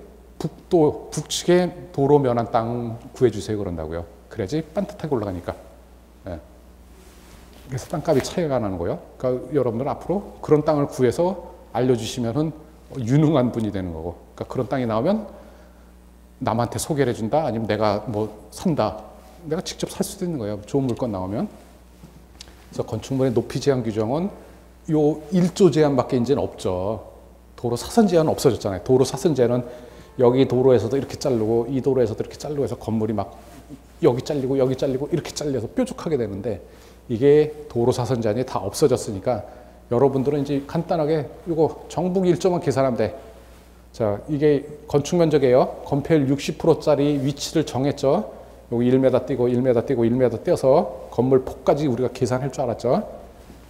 북측에 도로 면한 땅 구해주세요 그런다고요. 그래야지 반듯하게 올라가니까. 예. 그래서 땅값이 차이가 나는 거예요. 그러니까 여러분들 앞으로 그런 땅을 구해서 알려주시면은 유능한 분이 되는 거고. 그러니까 그런 땅이 나오면 남한테 소개를 해준다, 아니면 내가 뭐 산다. 내가 직접 살 수도 있는 거예요. 좋은 물건 나오면. 그래서 건축물의 높이 제한 규정은 요 1조 제한밖에 이제는 없죠. 도로 사선 제한은 없어졌잖아요. 도로 사선 제한은 여기 도로에서도 이렇게 자르고 이 도로에서도 이렇게 자르고 해서 건물이 막 여기 잘리고 여기 잘리고 이렇게 잘려서 뾰족하게 되는데 이게 도로 사선 제한이 다 없어졌으니까 여러분들은 이제 간단하게 이거 정북 1점만 계산하면 돼. 자, 이게 건축 면적이에요. 건폐율 60%짜리 위치를 정했죠. 여기 1m 띄고 1m 띄고 1m 띄어서 건물 폭까지 우리가 계산할 줄 알았죠.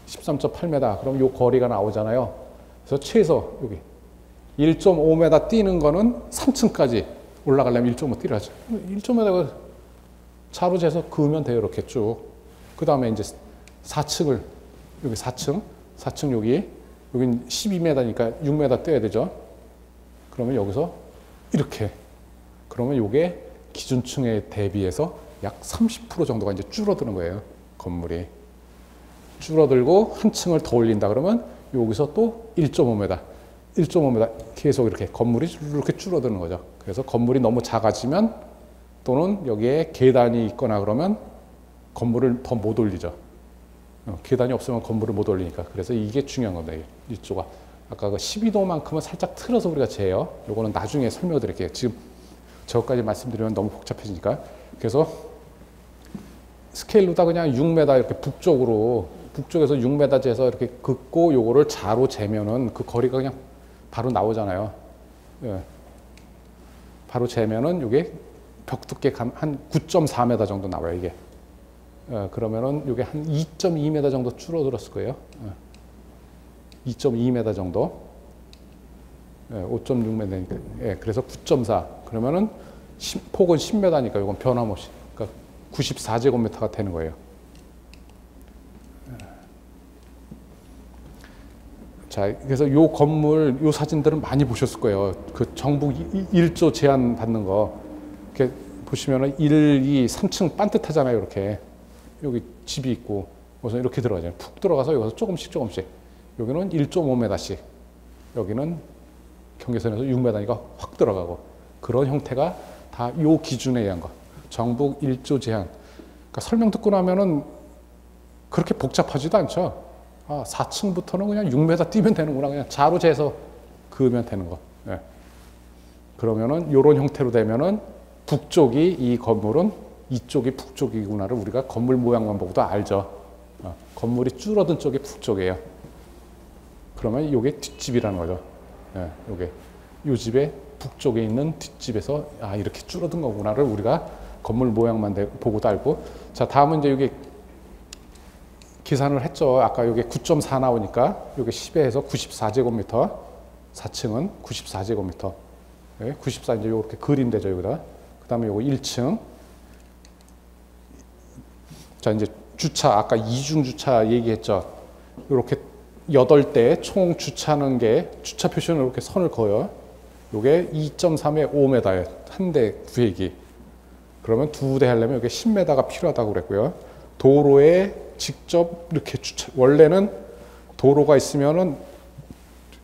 13.8m. 그럼 요 거리가 나오잖아요. 그래서 최소 여기 1.5m 뛰는 거는 3층까지 올라가려면 1.5 뛰라죠. 1.5m 차로 재서 그으면 돼요. 이렇게 쭉. 그 다음에 이제 4층을 여기 4층 여긴 12m니까 6m 떼야 되죠. 그러면 여기서 이렇게 그러면 요게 기준층에 대비해서 약 30% 정도가 이제 줄어드는 거예요. 건물이 줄어들고 한 층을 더 올린다 그러면 여기서 또 1.5m 계속 이렇게 건물이 이렇게 줄어드는 거죠. 그래서 건물이 너무 작아지면 또는 여기에 계단이 있거나 그러면 건물을 더 못 올리죠. 계단이 없으면 건물을 못 올리니까. 그래서 이게 중요한 겁니다. 이쪽가 아까 그 12도만큼은 살짝 틀어서 우리가 재요. 요거는 나중에 설명드릴게요. 지금 저것까지 말씀드리면 너무 복잡해지니까. 그래서 스케일로다 그냥 6m 이렇게 북쪽에서 6m 재서 이렇게 긋고 요거를 자로 재면은 그 거리가 그냥 바로 나오잖아요. 예. 바로 재면은 요게 벽 두께 한 9.4m 정도 나와요, 이게. 그러면은 이게 한 2.2m 정도 줄어들었을 거예요. 2.2m 정도. 5.6m니까. 그래서 9.4. 그러면은 폭은 10m니까 이건 변함없이. 그러니까 94제곱미터가 되는 거예요. 자, 그래서 요 건물, 요 사진들은 많이 보셨을 거예요. 그 정부 1조 제한 받는 거. 이렇게 보시면은 1, 2, 3층 반듯하잖아요, 이렇게. 여기 집이 있고 우선 이렇게 들어가잖아요. 푹 들어가서 여기서 조금씩 여기는 1.5m씩 여기는 경계선에서 6m니까 확 들어가고 그런 형태가 다 요 기준에 의한 거. 정북 1조 제한. 그러니까 설명 듣고 나면은 그렇게 복잡하지도 않죠. 4층부터는 그냥 6m 뛰면 되는구나. 그냥 자로 재서 그으면 되는 거. 네. 그러면은 요런 형태로 되면은 북쪽이 이 건물은 이쪽이 북쪽이구나를 우리가 건물 모양만 보고도 알죠. 건물이 줄어든 쪽이 북쪽이에요. 그러면 이게 뒷집이라는 거죠. 요게 이 집의 북쪽에 있는 뒷집에서 이렇게 줄어든 거구나를 우리가 건물 모양만 보고도 알고. 자, 다음은 이제 여기 계산을 했죠. 아까 여기 9.4 나오니까 여기 10에 해서 94제곱미터. 4층은 94제곱미터. 94 이제 이렇게 그림되죠, 여기다. 그다음에 요거 1층. 자, 이제 주차, 아까 이중 주차 얘기했죠. 이렇게 8대 총 주차하는 게, 주차 표시는 이렇게 선을 그어요. 요게 2.3에 5m예요. 한 대 구획이. 그러면 2대 하려면 이게 10m가 필요하다고 그랬고요. 도로에 직접 이렇게 주차, 원래는 도로가 있으면은,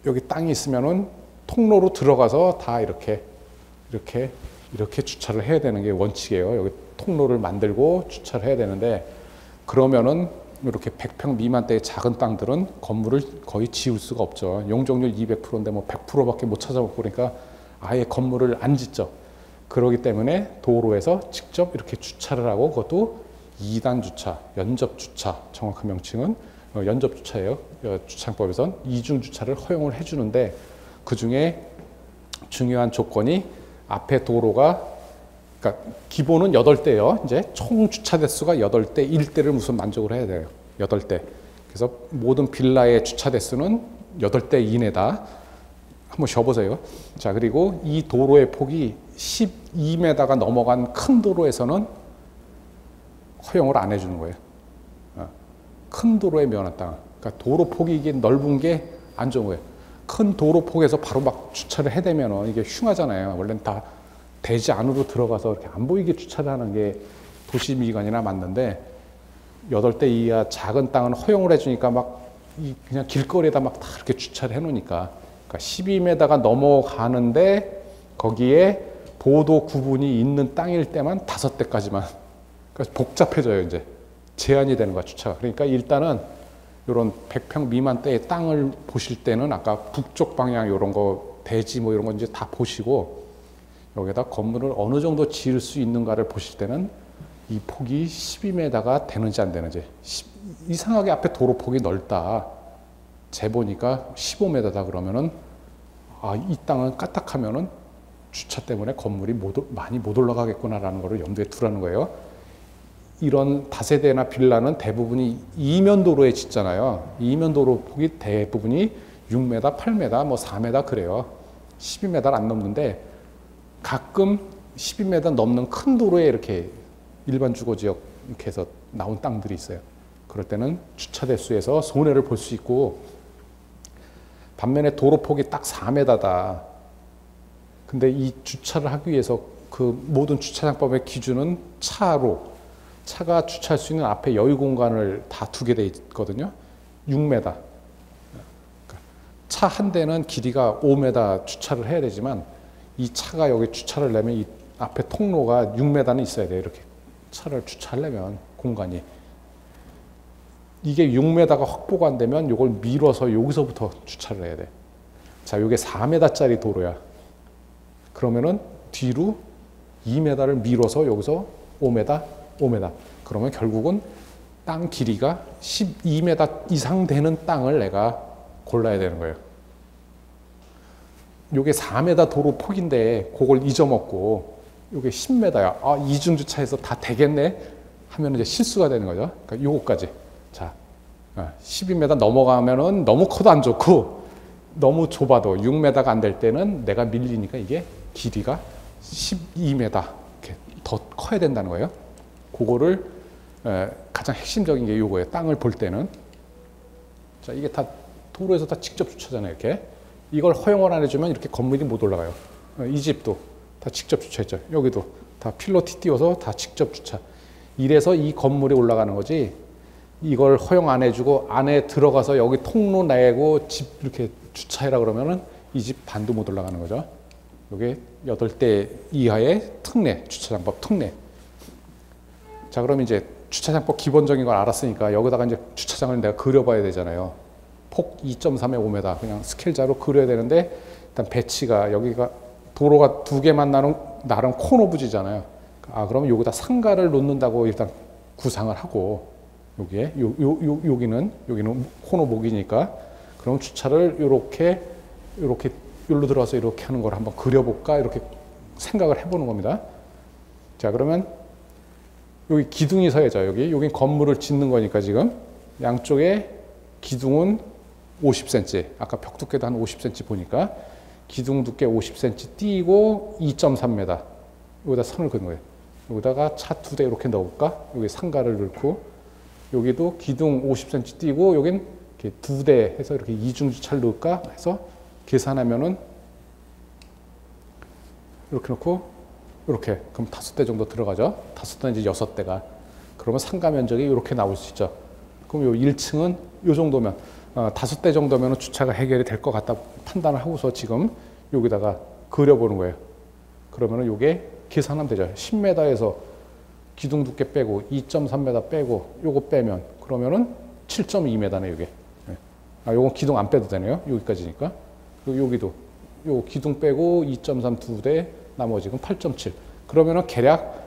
여기 땅이 있으면은 통로로 들어가서 다 이렇게 주차를 해야 되는 게 원칙이에요. 여기 통로를 만들고 주차를 해야 되는데 그러면은 이렇게 100평 미만대의 작은 땅들은 건물을 거의 지을 수가 없죠. 용적률 200%인데 뭐 100%밖에 못 찾아보고 그러니까 아예 건물을 안 짓죠. 그러기 때문에 도로에서 직접 이렇게 주차를 하고 그것도 2단 주차, 연접 주차, 정확한 명칭은 연접 주차예요. 주차법에선 이중 주차를 허용을 해주는데 그 중에 중요한 조건이 앞에 도로가, 그러니까 기본은 8대예요. 이제 총 주차 대수가 8대, 1대를 우선 만족을 해야 돼요. 8대. 그래서 모든 빌라의 주차 대수는 8대 이내다. 한번 쉬어보세요. 자, 그리고 이 도로의 폭이 12m가 넘어간 큰 도로에서는 허용을 안 해주는 거예요. 큰 도로에 면한 땅. 그러니까 도로 폭이 이게 넓은 게 안 좋은 거예요. 큰 도로 폭에서 바로 막 주차를 해대면 이게 흉하잖아요. 원래는 다 대지 안으로 들어가서 이렇게 안 보이게 주차를 하는 게 도시미관이나 맞는데 8대 이하 작은 땅은 허용을 해주니까 막 그냥 길거리에다 막 다 이렇게 주차를 해놓으니까. 그러니까 12m가 넘어가는데 거기에 보도 구분이 있는 땅일 때만 5대까지만. 그러니까 복잡해져요, 이제. 제한이 되는 거야, 주차가. 그러니까 일단은 이런 100평 미만대의 땅을 보실 때는 아까 북쪽 방향 이런 거, 대지 뭐 이런 거 이제 다 보시고 여기다 건물을 어느 정도 지을 수 있는가를 보실 때는 이 폭이 12m가 되는지 안 되는지, 이상하게 앞에 도로 폭이 넓다, 재보니까 15m다 그러면은 이 땅은 까딱하면은 주차 때문에 건물이 많이 못 올라가겠구나라는 것을 염두에 두라는 거예요. 이런 다세대나 빌라는 대부분이 이면도로에 짓잖아요. 이면도로 폭이 대부분이 6m, 8m, 뭐 4m 그래요. 12m를 안 넘는데 가끔 12m 넘는 큰 도로에 이렇게 일반 주거지역 이렇게 해서 나온 땅들이 있어요. 그럴 때는 주차 대수에서 손해를 볼 수 있고, 반면에 도로 폭이 딱 4m다. 근데 이 주차를 하기 위해서 그 모든 주차장법의 기준은 차가 주차할 수 있는 앞에 여유 공간을 다 두게 돼 있거든요. 6m. 차 한 대는 길이가 5m 주차를 해야 되지만, 이 차가 여기 주차를 내면 이 앞에 통로가 6m는 있어야 돼요. 이렇게 차를 주차하려면 공간이. 이게 6m가 확보가 안 되면 이걸 밀어서 여기서부터 주차를 해야 돼. 자, 이게 4m짜리 도로야. 그러면은 뒤로 2m를 밀어서 여기서 5m, 5m. 그러면 결국은 땅 길이가 12m 이상 되는 땅을 내가 골라야 되는 거예요. 요게 4m 도로 폭인데 그걸 잊어먹고 요게 10m야. 이중주차해서 다 되겠네 하면 이제 실수가 되는 거죠. 그러니까 요거까지. 자, 12m 넘어가면은 너무 커도 안 좋고, 너무 좁아도 6m가 안 될 때는 내가 밀리니까 이게 길이가 12m 이렇게 더 커야 된다는 거예요. 그거를 가장 핵심적인 게 요거예요. 땅을 볼 때는. 자, 이게 다 도로에서 다 직접 주차잖아요. 이렇게. 이걸 허용을 안 해주면 이렇게 건물이 못 올라가요. 이 집도 다 직접 주차했죠. 여기도 다 필로티 띄워서 다 직접 주차. 이래서 이 건물이 올라가는 거지, 이걸 허용 안 해주고 안에 들어가서 여기 통로 내고 집 이렇게 주차해라 그러면은 이 집 반도 못 올라가는 거죠. 이게 8대 이하의 특례, 주차장법 특례. 자, 그럼 이제 주차장법 기본적인 걸 알았으니까 여기다가 이제 주차장을 내가 그려봐야 되잖아요. 폭 2.3에 5m 그냥 스케일자로 그려야 되는데, 일단 배치가 여기가 도로가 두 개만 나름 코너 부지잖아요. 그러면 여기다 상가를 놓는다고 일단 구상을 하고, 여기에 여기는 코너 목이니까, 그럼 주차를 이렇게 여기로 들어와서 이렇게 하는 걸 한번 그려볼까 이렇게 생각을 해보는 겁니다. 자, 그러면 여기 기둥이 서야죠. 여기 건물을 짓는 거니까 지금 양쪽에 기둥은 50cm, 아까 벽 두께도 한 50cm 보니까 기둥 두께 50cm 띄고 2.3m 여기다 선을 그는 거예요. 여기다가 차 2대 이렇게 넣을까? 여기 상가를 넣고, 여기도 기둥 50cm 띄고 여긴 이렇게 2대 해서 이렇게 이중주차를 넣을까 해서 계산하면은 이렇게 놓고 이렇게, 그럼 5대 정도 들어가죠. 5대는 이제 6대가. 그러면 상가 면적이 이렇게 나올 수 있죠. 그럼 요 1층은 요 정도면 5대 정도면 주차가 해결이 될 것 같다 판단을 하고서 지금 여기다가 그려보는 거예요. 그러면은 요게 계산하면 되죠. 10m에서 기둥 두께 빼고 2.3m 빼고 요거 빼면 그러면은 7.2m네 요게. 요건 기둥 안 빼도 되네요. 여기까지니까. 그리고 여기도 요 기둥 빼고 2.3 2대 나머지는 8.7. 그러면은 계략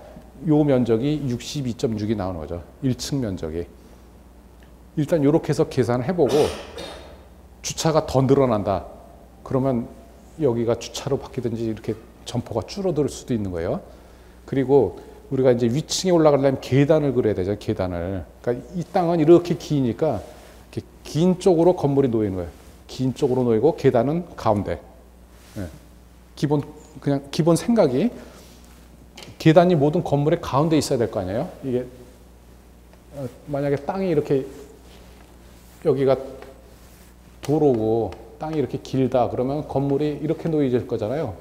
요 면적이 62.6이 나오는 거죠. 1층 면적이. 일단 이렇게 해서 계산을 해보고, 주차가 더 늘어난다. 그러면 여기가 주차로 바뀌든지 이렇게 점포가 줄어들 수도 있는 거예요. 그리고 우리가 이제 위층에 올라가려면 계단을 그려야 되죠. 계단을. 그러니까 이 땅은 이렇게 기니까 이렇게 긴 쪽으로 건물이 놓이는 거예요. 긴 쪽으로 놓이고 계단은 가운데. 기본 생각이 계단이 모든 건물의 가운데 있어야 될 거 아니에요. 이게 만약에 땅이 이렇게 여기가 도로고 땅이 이렇게 길다 그러면 건물이 이렇게 놓여질 거잖아요.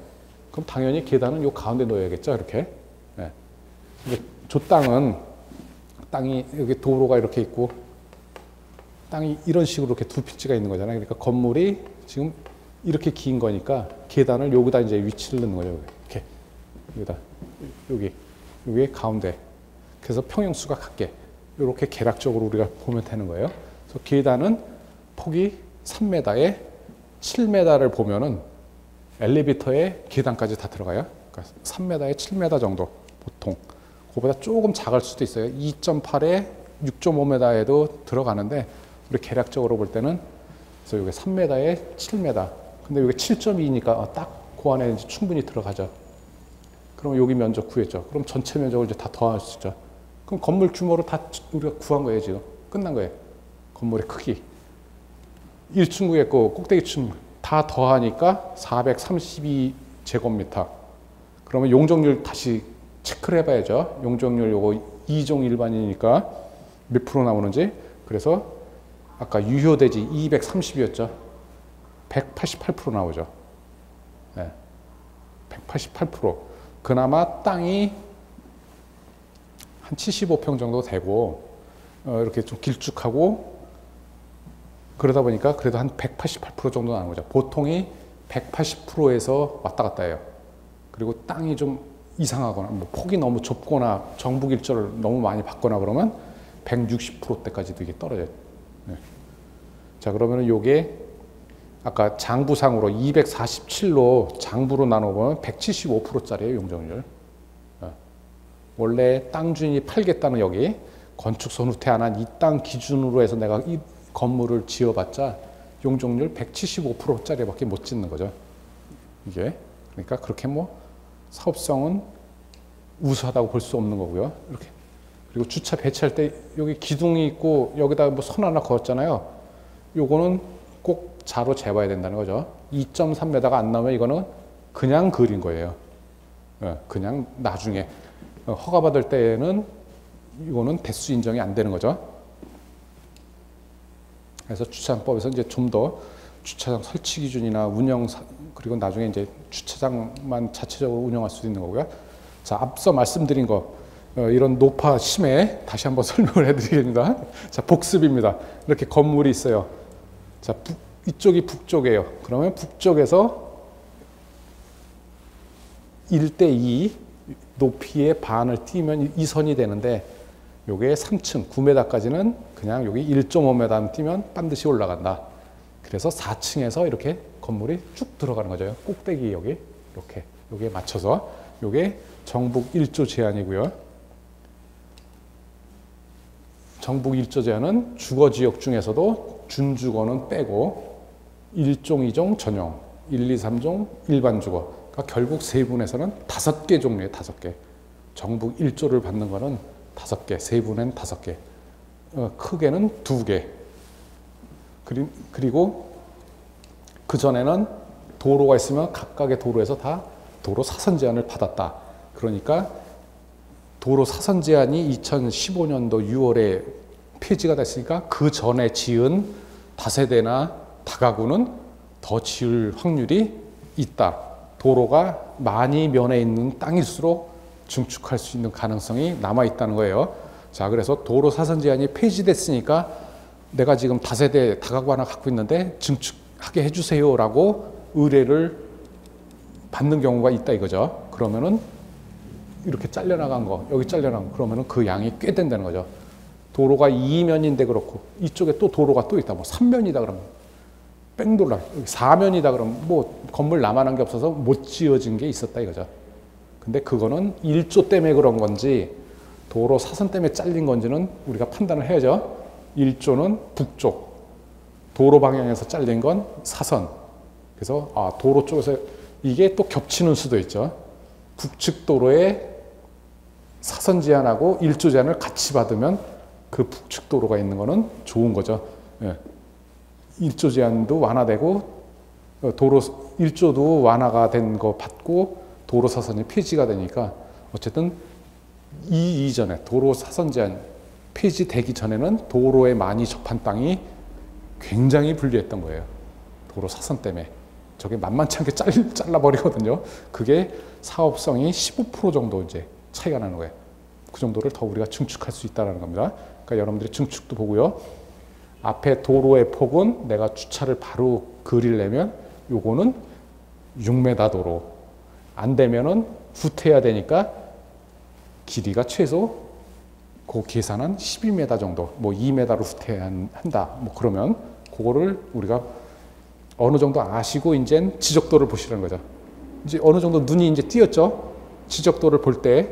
그럼 당연히 계단은 요 가운데 놓여야겠죠. 이렇게. 근데 저 땅이 여기 도로가 이렇게 있고 땅이 이런 식으로 이렇게 두 필지가 있는 거잖아요. 그러니까 건물이 지금 이렇게 긴 거니까 계단을 여기다 이제 위치를 넣는 거죠. 이렇게 여기다 여기 가운데. 그래서 평형수가 같게 이렇게 계략적으로 우리가 보면 되는 거예요. 그래서 계단은 폭이 3m에 7m를 보면은 엘리베이터에 계단까지 다 들어가요. 그러니까 그러니까 3m에 7m 정도 보통. 그거보다 조금 작을 수도 있어요. 2.8에 6.5m에도 들어가는데 우리 계략적으로 볼 때는 그래서 이게 3m에 7m. 근데 이게 7.2니까 딱 그 안에 이제 충분히 들어가죠. 그럼 여기 면적 구했죠. 그럼 전체 면적을 이제 다 더할 수 있죠. 그럼 건물 규모로 다 우리가 구한 거예요, 지금. 끝난 거예요. 건물의 크기. 1층 구했고 꼭대기층 다 더하니까 432제곱미터. 그러면 용적률 다시 체크를 해봐야죠. 용적률 요거 2종 일반이니까 몇 프로 나오는지. 그래서 아까 유효대지 230이었죠. 188% 나오죠. 네. 188%. 그나마 땅이 한 75평 정도 되고 이렇게 좀 길쭉하고 그러다 보니까 그래도 한 188% 정도 나오는 거죠. 보통이 180%에서 왔다 갔다 해요. 그리고 땅이 좀 이상하거나 뭐 폭이 너무 좁거나 정북 일조를 너무 많이 받거나 그러면 160%대까지도 이게 떨어져요. 네. 자, 그러면은 요게 아까 장부상으로 247로 장부로 나눠보면 175%짜리예요, 용적률. 원래 땅 주인이 팔겠다는 여기 건축선 후퇴 안 한 이 땅 기준으로 해서 내가 이 건물을 지어봤자 용적률 175%짜리밖에 못 짓는 거죠. 이게. 그러니까 그렇게 뭐 사업성은 우수하다고 볼 수 없는 거고요. 이렇게. 그리고 주차 배치할 때 여기 기둥이 있고 여기다 뭐 선 하나 그었잖아요. 요거는 꼭 자로 재봐야 된다는 거죠. 2.3m가 안 나오면 이거는 그냥 그린 거예요. 그냥 나중에 허가받을 때에는 이거는 대수 인정이 안 되는 거죠. 그래서 주차장법에서 이제 좀 더 주차장 설치 기준이나 운영 그리고 나중에 이제 주차장만 자체적으로 운영할 수 있는 거고요. 자, 앞서 말씀드린 거 이런 노파 심해 다시 한번 설명을 해드리겠습니다. 자, 복습입니다. 이렇게 건물이 있어요. 자, 이쪽이 북쪽이에요. 그러면 북쪽에서 1대2 높이의 반을 띄면 이 선이 되는데 요게 3층 9m까지는 그냥 여기 1.5m 뛰면 반드시 올라간다. 그래서 4층에서 이렇게 건물이 쭉 들어가는 거죠. 꼭대기 여기 이렇게 여기에 맞춰서 요게 정북 1조 제한이고요. 정북 1조 제한은 주거지역 중에서도 준주거는 빼고 1종, 2종 전용, 1, 2, 3종 일반 주거. 그러니까 결국 세분에서는 5개 종류예요. 5개. 정북 1조를 받는 거는 5개, 세분엔 5개. 크게는 2개. 그리고 그전에는 도로가 있으면 각각의 도로에서 다 도로 사선 제한을 받았다. 그러니까 도로 사선 제한이 2015년도 6월에 폐지가 됐으니까 그 전에 지은 다세대나 다가구는 더 지을 확률이 있다. 도로가 많이 면에 있는 땅일수록 증축할 수 있는 가능성이 남아있다는 거예요. 자, 그래서 도로 사선 제한이 폐지됐으니까 내가 지금 다세대 다가구 하나 갖고 있는데 증축하게 해주세요 라고 의뢰를 받는 경우가 있다 이거죠. 그러면은 이렇게 잘려나간 거, 여기 잘려나간 거, 그러면은 그 양이 꽤 된다는 거죠. 도로가 2면인데 그렇고 이쪽에 또 도로가 또 있다. 뭐 3면이다 그러면 뺑돌라. 4면이다 그러면 뭐 건물 남아난 게 없어서 못 지어진 게 있었다 이거죠. 근데 그거는 1조 때문에 그런 건지 도로 사선 때문에 잘린 건지는 우리가 판단을 해야죠. 1조는 북쪽, 도로 방향에서 잘린 건 사선. 그래서 도로 쪽에서 이게 또 겹치는 수도 있죠. 북측 도로에 사선 제한하고 1조 제한을 같이 받으면 그 북측 도로가 있는 거는 좋은 거죠. 예. 1조 제한도 완화되고 도로 1조도 완화가 된 거 받고 도로 사선이 폐지가 되니까 어쨌든 이 이전에 도로 사선 제한 폐지되기 전에는 도로에 많이 접한 땅이 굉장히 불리했던 거예요. 도로 사선 때문에. 저게 만만치 않게 잘라버리거든요. 그게 사업성이 15% 정도 이제 차이가 나는 거예요. 그 정도를 더 우리가 증축할 수 있다는 겁니다. 그러니까 여러분들이 증축도 보고요. 앞에 도로의 폭은 내가 주차를 바로 그리려면 요거는 6m 도로. 안 되면은 후퇴해야 되니까 길이가 최소 그 계산은 12m 정도, 뭐 2m로 후퇴한다. 뭐 그러면 그거를 우리가 어느 정도 아시고 이제 지적도를 보시라는 거죠. 이제 어느 정도 눈이 이제 띄었죠. 지적도를 볼 때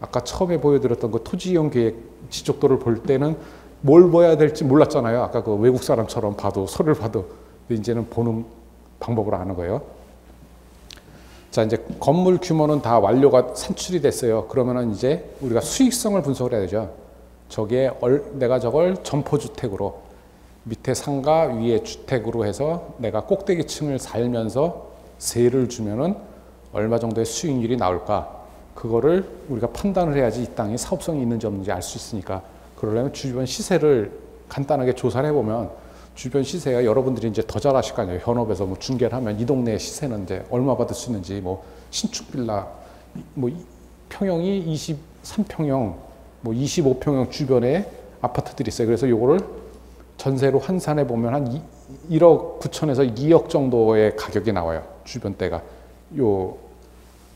아까 처음에 보여드렸던 그 토지이용 계획 지적도를 볼 때는 뭘 봐야 될지 몰랐잖아요. 아까 그 외국 사람처럼 봐도 서류를 봐도 이제는 보는 방법을 아는 거예요. 자, 이제 건물 규모는 다 완료가 산출이 됐어요. 그러면은 이제 우리가 수익성을 분석을 해야 되죠. 저게 내가 저걸 점포주택으로 밑에 상가 위에 주택으로 해서 내가 꼭대기층을 살면서 세를 주면은 얼마 정도의 수익률이 나올까? 그거를 우리가 판단을 해야지 이 땅이 사업성이 있는지 없는지 알 수 있으니까. 그러려면 주변 시세를 간단하게 조사를 해보면 주변 시세가 여러분들이 이제 더 잘 아실 거 아니에요. 현업에서 뭐 중개를 하면 이 동네 시세는 이제 얼마 받을 수 있는지, 뭐 신축 빌라 뭐 평형이 23평형 뭐 25평형 주변에 아파트들이 있어요. 그래서 요거를 전세로 환산해 보면 한 1억 9천에서 2억 정도의 가격이 나와요. 주변대가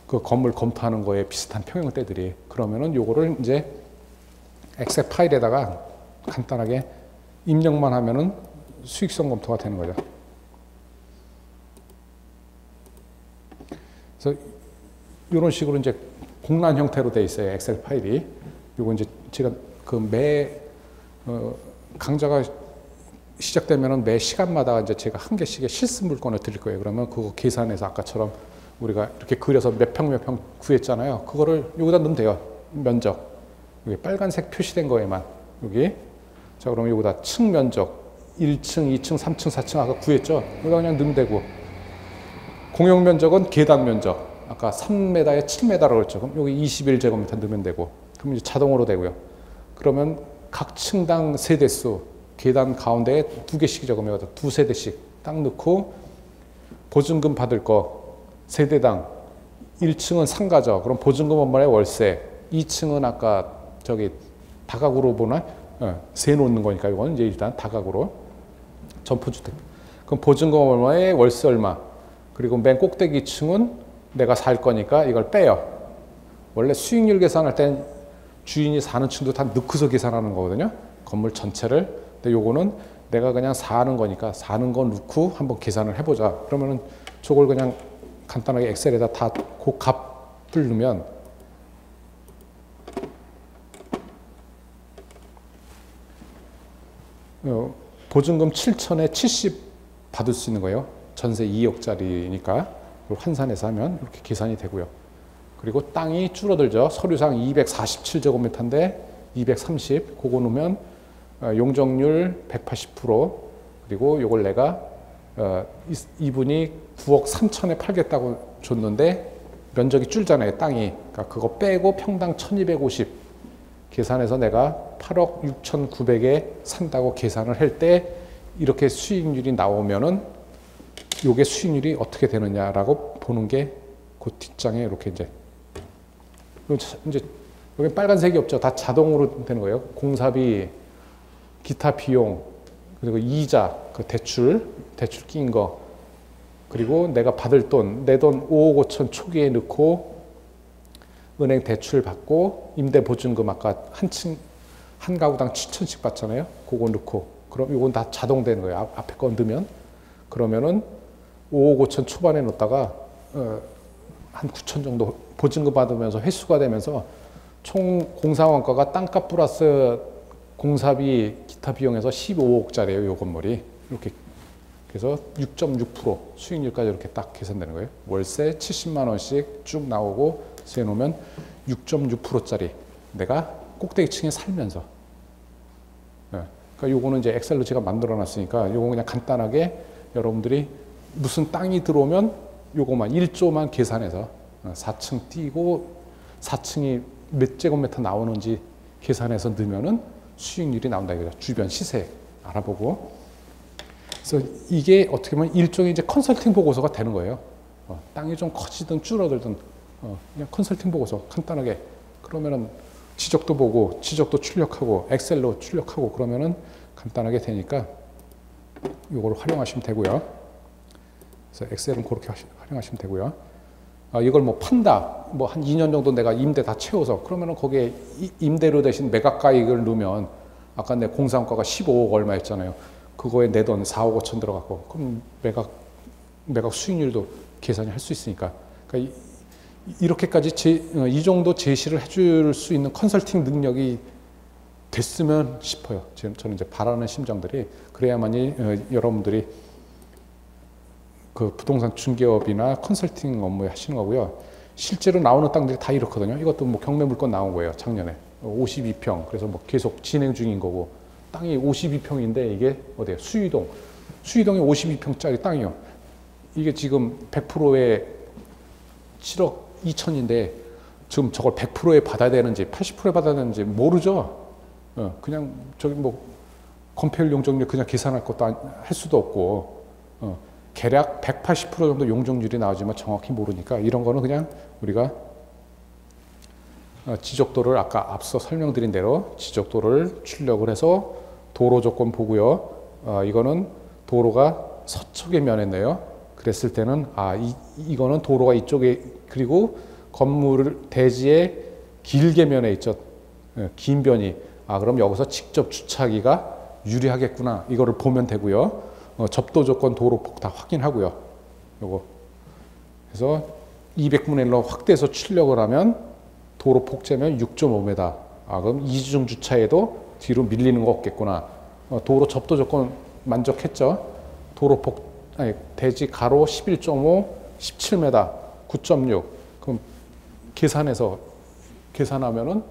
그 건물 검토하는 거에 비슷한 평형대들이. 그러면은 요거를 이제 엑셀 파일에다가 간단하게 입력만 하면은 수익성 검토가 되는 거죠. 그래서 이런 식으로 이제 공란 형태로 돼 있어요. 엑셀 파일이. 요거 이제 제가 그 강좌가 시작되면은 매 시간마다 이제 제가 한 개씩의 실습 물건을 드릴 거예요. 그러면 그거 계산해서 아까처럼 우리가 이렇게 그려서 몇 평 구했잖아요. 그거를 여기다 넣으면 돼요. 면적. 여기 빨간색 표시된 거에만. 여기. 자, 그러면 여기다 층 면적. 1층, 2층, 3층, 4층 아까 구했죠? 여기다 그냥 넣으면 되고. 공용 면적은 계단 면적. 아까 3m에 7m라고 했죠. 그럼 여기 21제곱미터 넣으면 되고. 그럼 이제 자동으로 되고요. 그러면 각 층당 세대수. 계단 가운데에 2개씩 적으면 두세 대씩 딱 넣고 보증금 받을 거 세대당 1층은 상가죠. 그럼 보증금 얼마에 월세. 2층은 아까 저기 다각으로 보나? 세 놓는 거니까 이거는 이제 일단 다각으로 점포주택. 그럼 보증금 얼마에 월세 얼마. 그리고 맨 꼭대기 층은 내가 살 거니까 이걸 빼요. 원래 수익률 계산할 땐 주인이 사는 층도 다 넣고서 계산하는 거거든요. 건물 전체를. 근데 요거는 내가 그냥 사는 거니까 사는 거 넣고 한번 계산을 해보자. 그러면은 저걸 그냥 간단하게 엑셀에다 다 그 값을 넣으면 보증금 7천에 70 받을 수 있는 거예요. 전세 2억짜리니까 환산해서 하면 이렇게 계산이 되고요. 그리고 땅이 줄어들죠. 서류상 247제곱미터인데 230 그거 넣으면 용적률 180% 그리고 요걸 내가 이분이 9억 3천에 팔겠다고 줬는데 면적이 줄잖아요. 땅이. 그러니까 그거 빼고 평당 1250 계산해서 내가 8억 6,900에 산다고 계산을 할 때 이렇게 수익률이 나오면은 요게 수익률이 어떻게 되느냐라고 보는 게 그 뒷장에 이렇게 이제 여기 빨간색이 없죠. 다 자동으로 되는 거예요. 공사비, 기타 비용, 그리고 이자, 그 대출 끼인 거, 그리고 내가 받을 돈, 내 돈 5억 5천 초기에 넣고 은행 대출 받고 임대보증금 아까 한 가구당 7천씩 받잖아요. 그거 넣고 그럼 이건 다 자동되는 거예요. 앞에 거 넣으면. 그러면은 5억 5천 초반에 넣었다가 한 9천 정도 보증금 받으면서 회수가 되면서 총 공사원가가 땅값 플러스 공사비 기타 비용에서 15억짜리예요. 요 건물이. 이렇게 그래서 6.6% 수익률까지 이렇게 딱 계산되는 거예요. 월세 70만 원씩 쭉 나오고 세놓으면 6.6%짜리 내가 꼭대기층에 살면서. 그러니까 요거는 이제 엑셀로 제가 만들어 놨으니까 요거 그냥 간단하게 여러분들이 무슨 땅이 들어오면 요거만 1조만 계산해서 4층 띄고 4층이 몇 제곱미터 나오는지 계산해서 넣으면은 수익률이 나온다 이거죠. 주변 시세 알아보고. 그래서 이게 어떻게 보면 일종의 이제 컨설팅 보고서가 되는 거예요. 땅이 좀 커지든 줄어들든 그냥 컨설팅 보고서 간단하게. 그러면은 지적도 보고 지적도 출력하고 엑셀로 출력하고 그러면은 간단하게 되니까 이걸 활용하시면 되고요. 그래서 엑셀은 그렇게 활용하시면 되고요. 이걸 뭐 판다, 뭐 한 2년 정도 내가 임대 다 채워서 그러면은 거기에 임대료 대신 매각가액을 넣으면 아까 내 공사원가가 15억 얼마 했잖아요. 그거에 내 돈 4억 5천 들어갔고 그럼 매각 수익률도 계산이 할 수 있으니까. 그러니까 이렇게까지 이 정도 제시를 해줄 수 있는 컨설팅 능력이 됐으면 싶어요. 저는 이제 바라는 심정들이 그래야만이 여러분들이 그 부동산 중개업이나 컨설팅 업무에 하시는 거고요. 실제로 나오는 땅들이 다 이렇거든요. 이것도 뭐 경매 물건 나온 거예요. 작년에 52평. 그래서 뭐 계속 진행 중인 거고 땅이 52평인데 이게 어디예요? 수유동에 52평짜리 땅이요. 이게 지금 100%에 7억 2천인데 지금 저걸 100%에 받아야 되는지 80%에 받아야 되는지 모르죠. 그냥 저기 뭐 건폐율 용적률 그냥 계산할 것도 할 수도 없고 계략 180% 정도 용적률이 나오지만 정확히 모르니까 이런 거는 그냥 우리가 지적도를 아까 앞서 설명드린 대로 지적도를 출력을 해서 도로 조건 보고요. 이거는 도로가 서쪽에 면했네요. 그랬을 때는 이거는 도로가 이쪽에 그리고 건물 대지에 길게 면에 있죠. 긴 변이. 그럼 여기서 직접 주차하기가 유리하겠구나. 이거를 보면 되고요. 접도 조건 도로폭 다 확인하고요. 요거. 그래서 200분의 1로 확대해서 출력을 하면 도로 폭재면 6.5m. 그럼 이중 주차에도 뒤로 밀리는 거 없겠구나. 도로 접도 조건 만족했죠. 대지 가로 11.5, 17m, 9.6. 그럼 계산하면은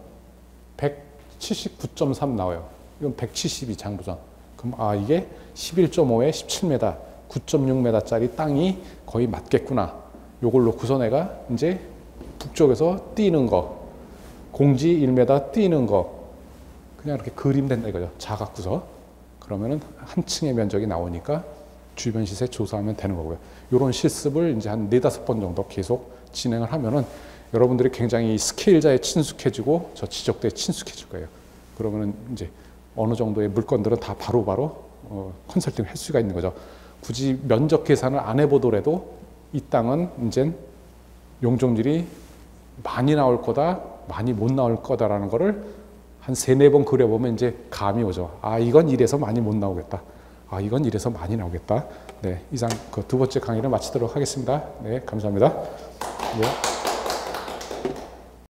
179.3 나와요. 이건 172 장부전. 그럼 이게 11.5에 17m, 9.6m짜리 땅이 거의 맞겠구나. 요걸 놓고서 내가 이제 북쪽에서 띄는 거, 공지 1m 띄는 거, 그냥 이렇게 그리면 된다 이거죠. 자갖고서. 그러면은 한 층의 면적이 나오니까 주변 시세 조사하면 되는 거고요. 이런 실습을 이제 한 4-5번 정도 계속 진행을 하면은 여러분들이 굉장히 스케일자에 친숙해지고 저 지적도에 친숙해질 거예요. 그러면은 이제 어느 정도의 물건들은 다 바로바로 컨설팅을 할 수가 있는 거죠. 굳이 면적 계산을 안 해보더라도 이 땅은 이제 용적률이 많이 나올 거다, 많이 못 나올 거다라는 거를 한 3-4번 그려보면 이제 감이 오죠. 이건 이래서 많이 못 나오겠다. 이건 이래서 많이 나오겠다. 네, 이상 그 2번째 강의를 마치도록 하겠습니다. 네, 감사합니다. 네.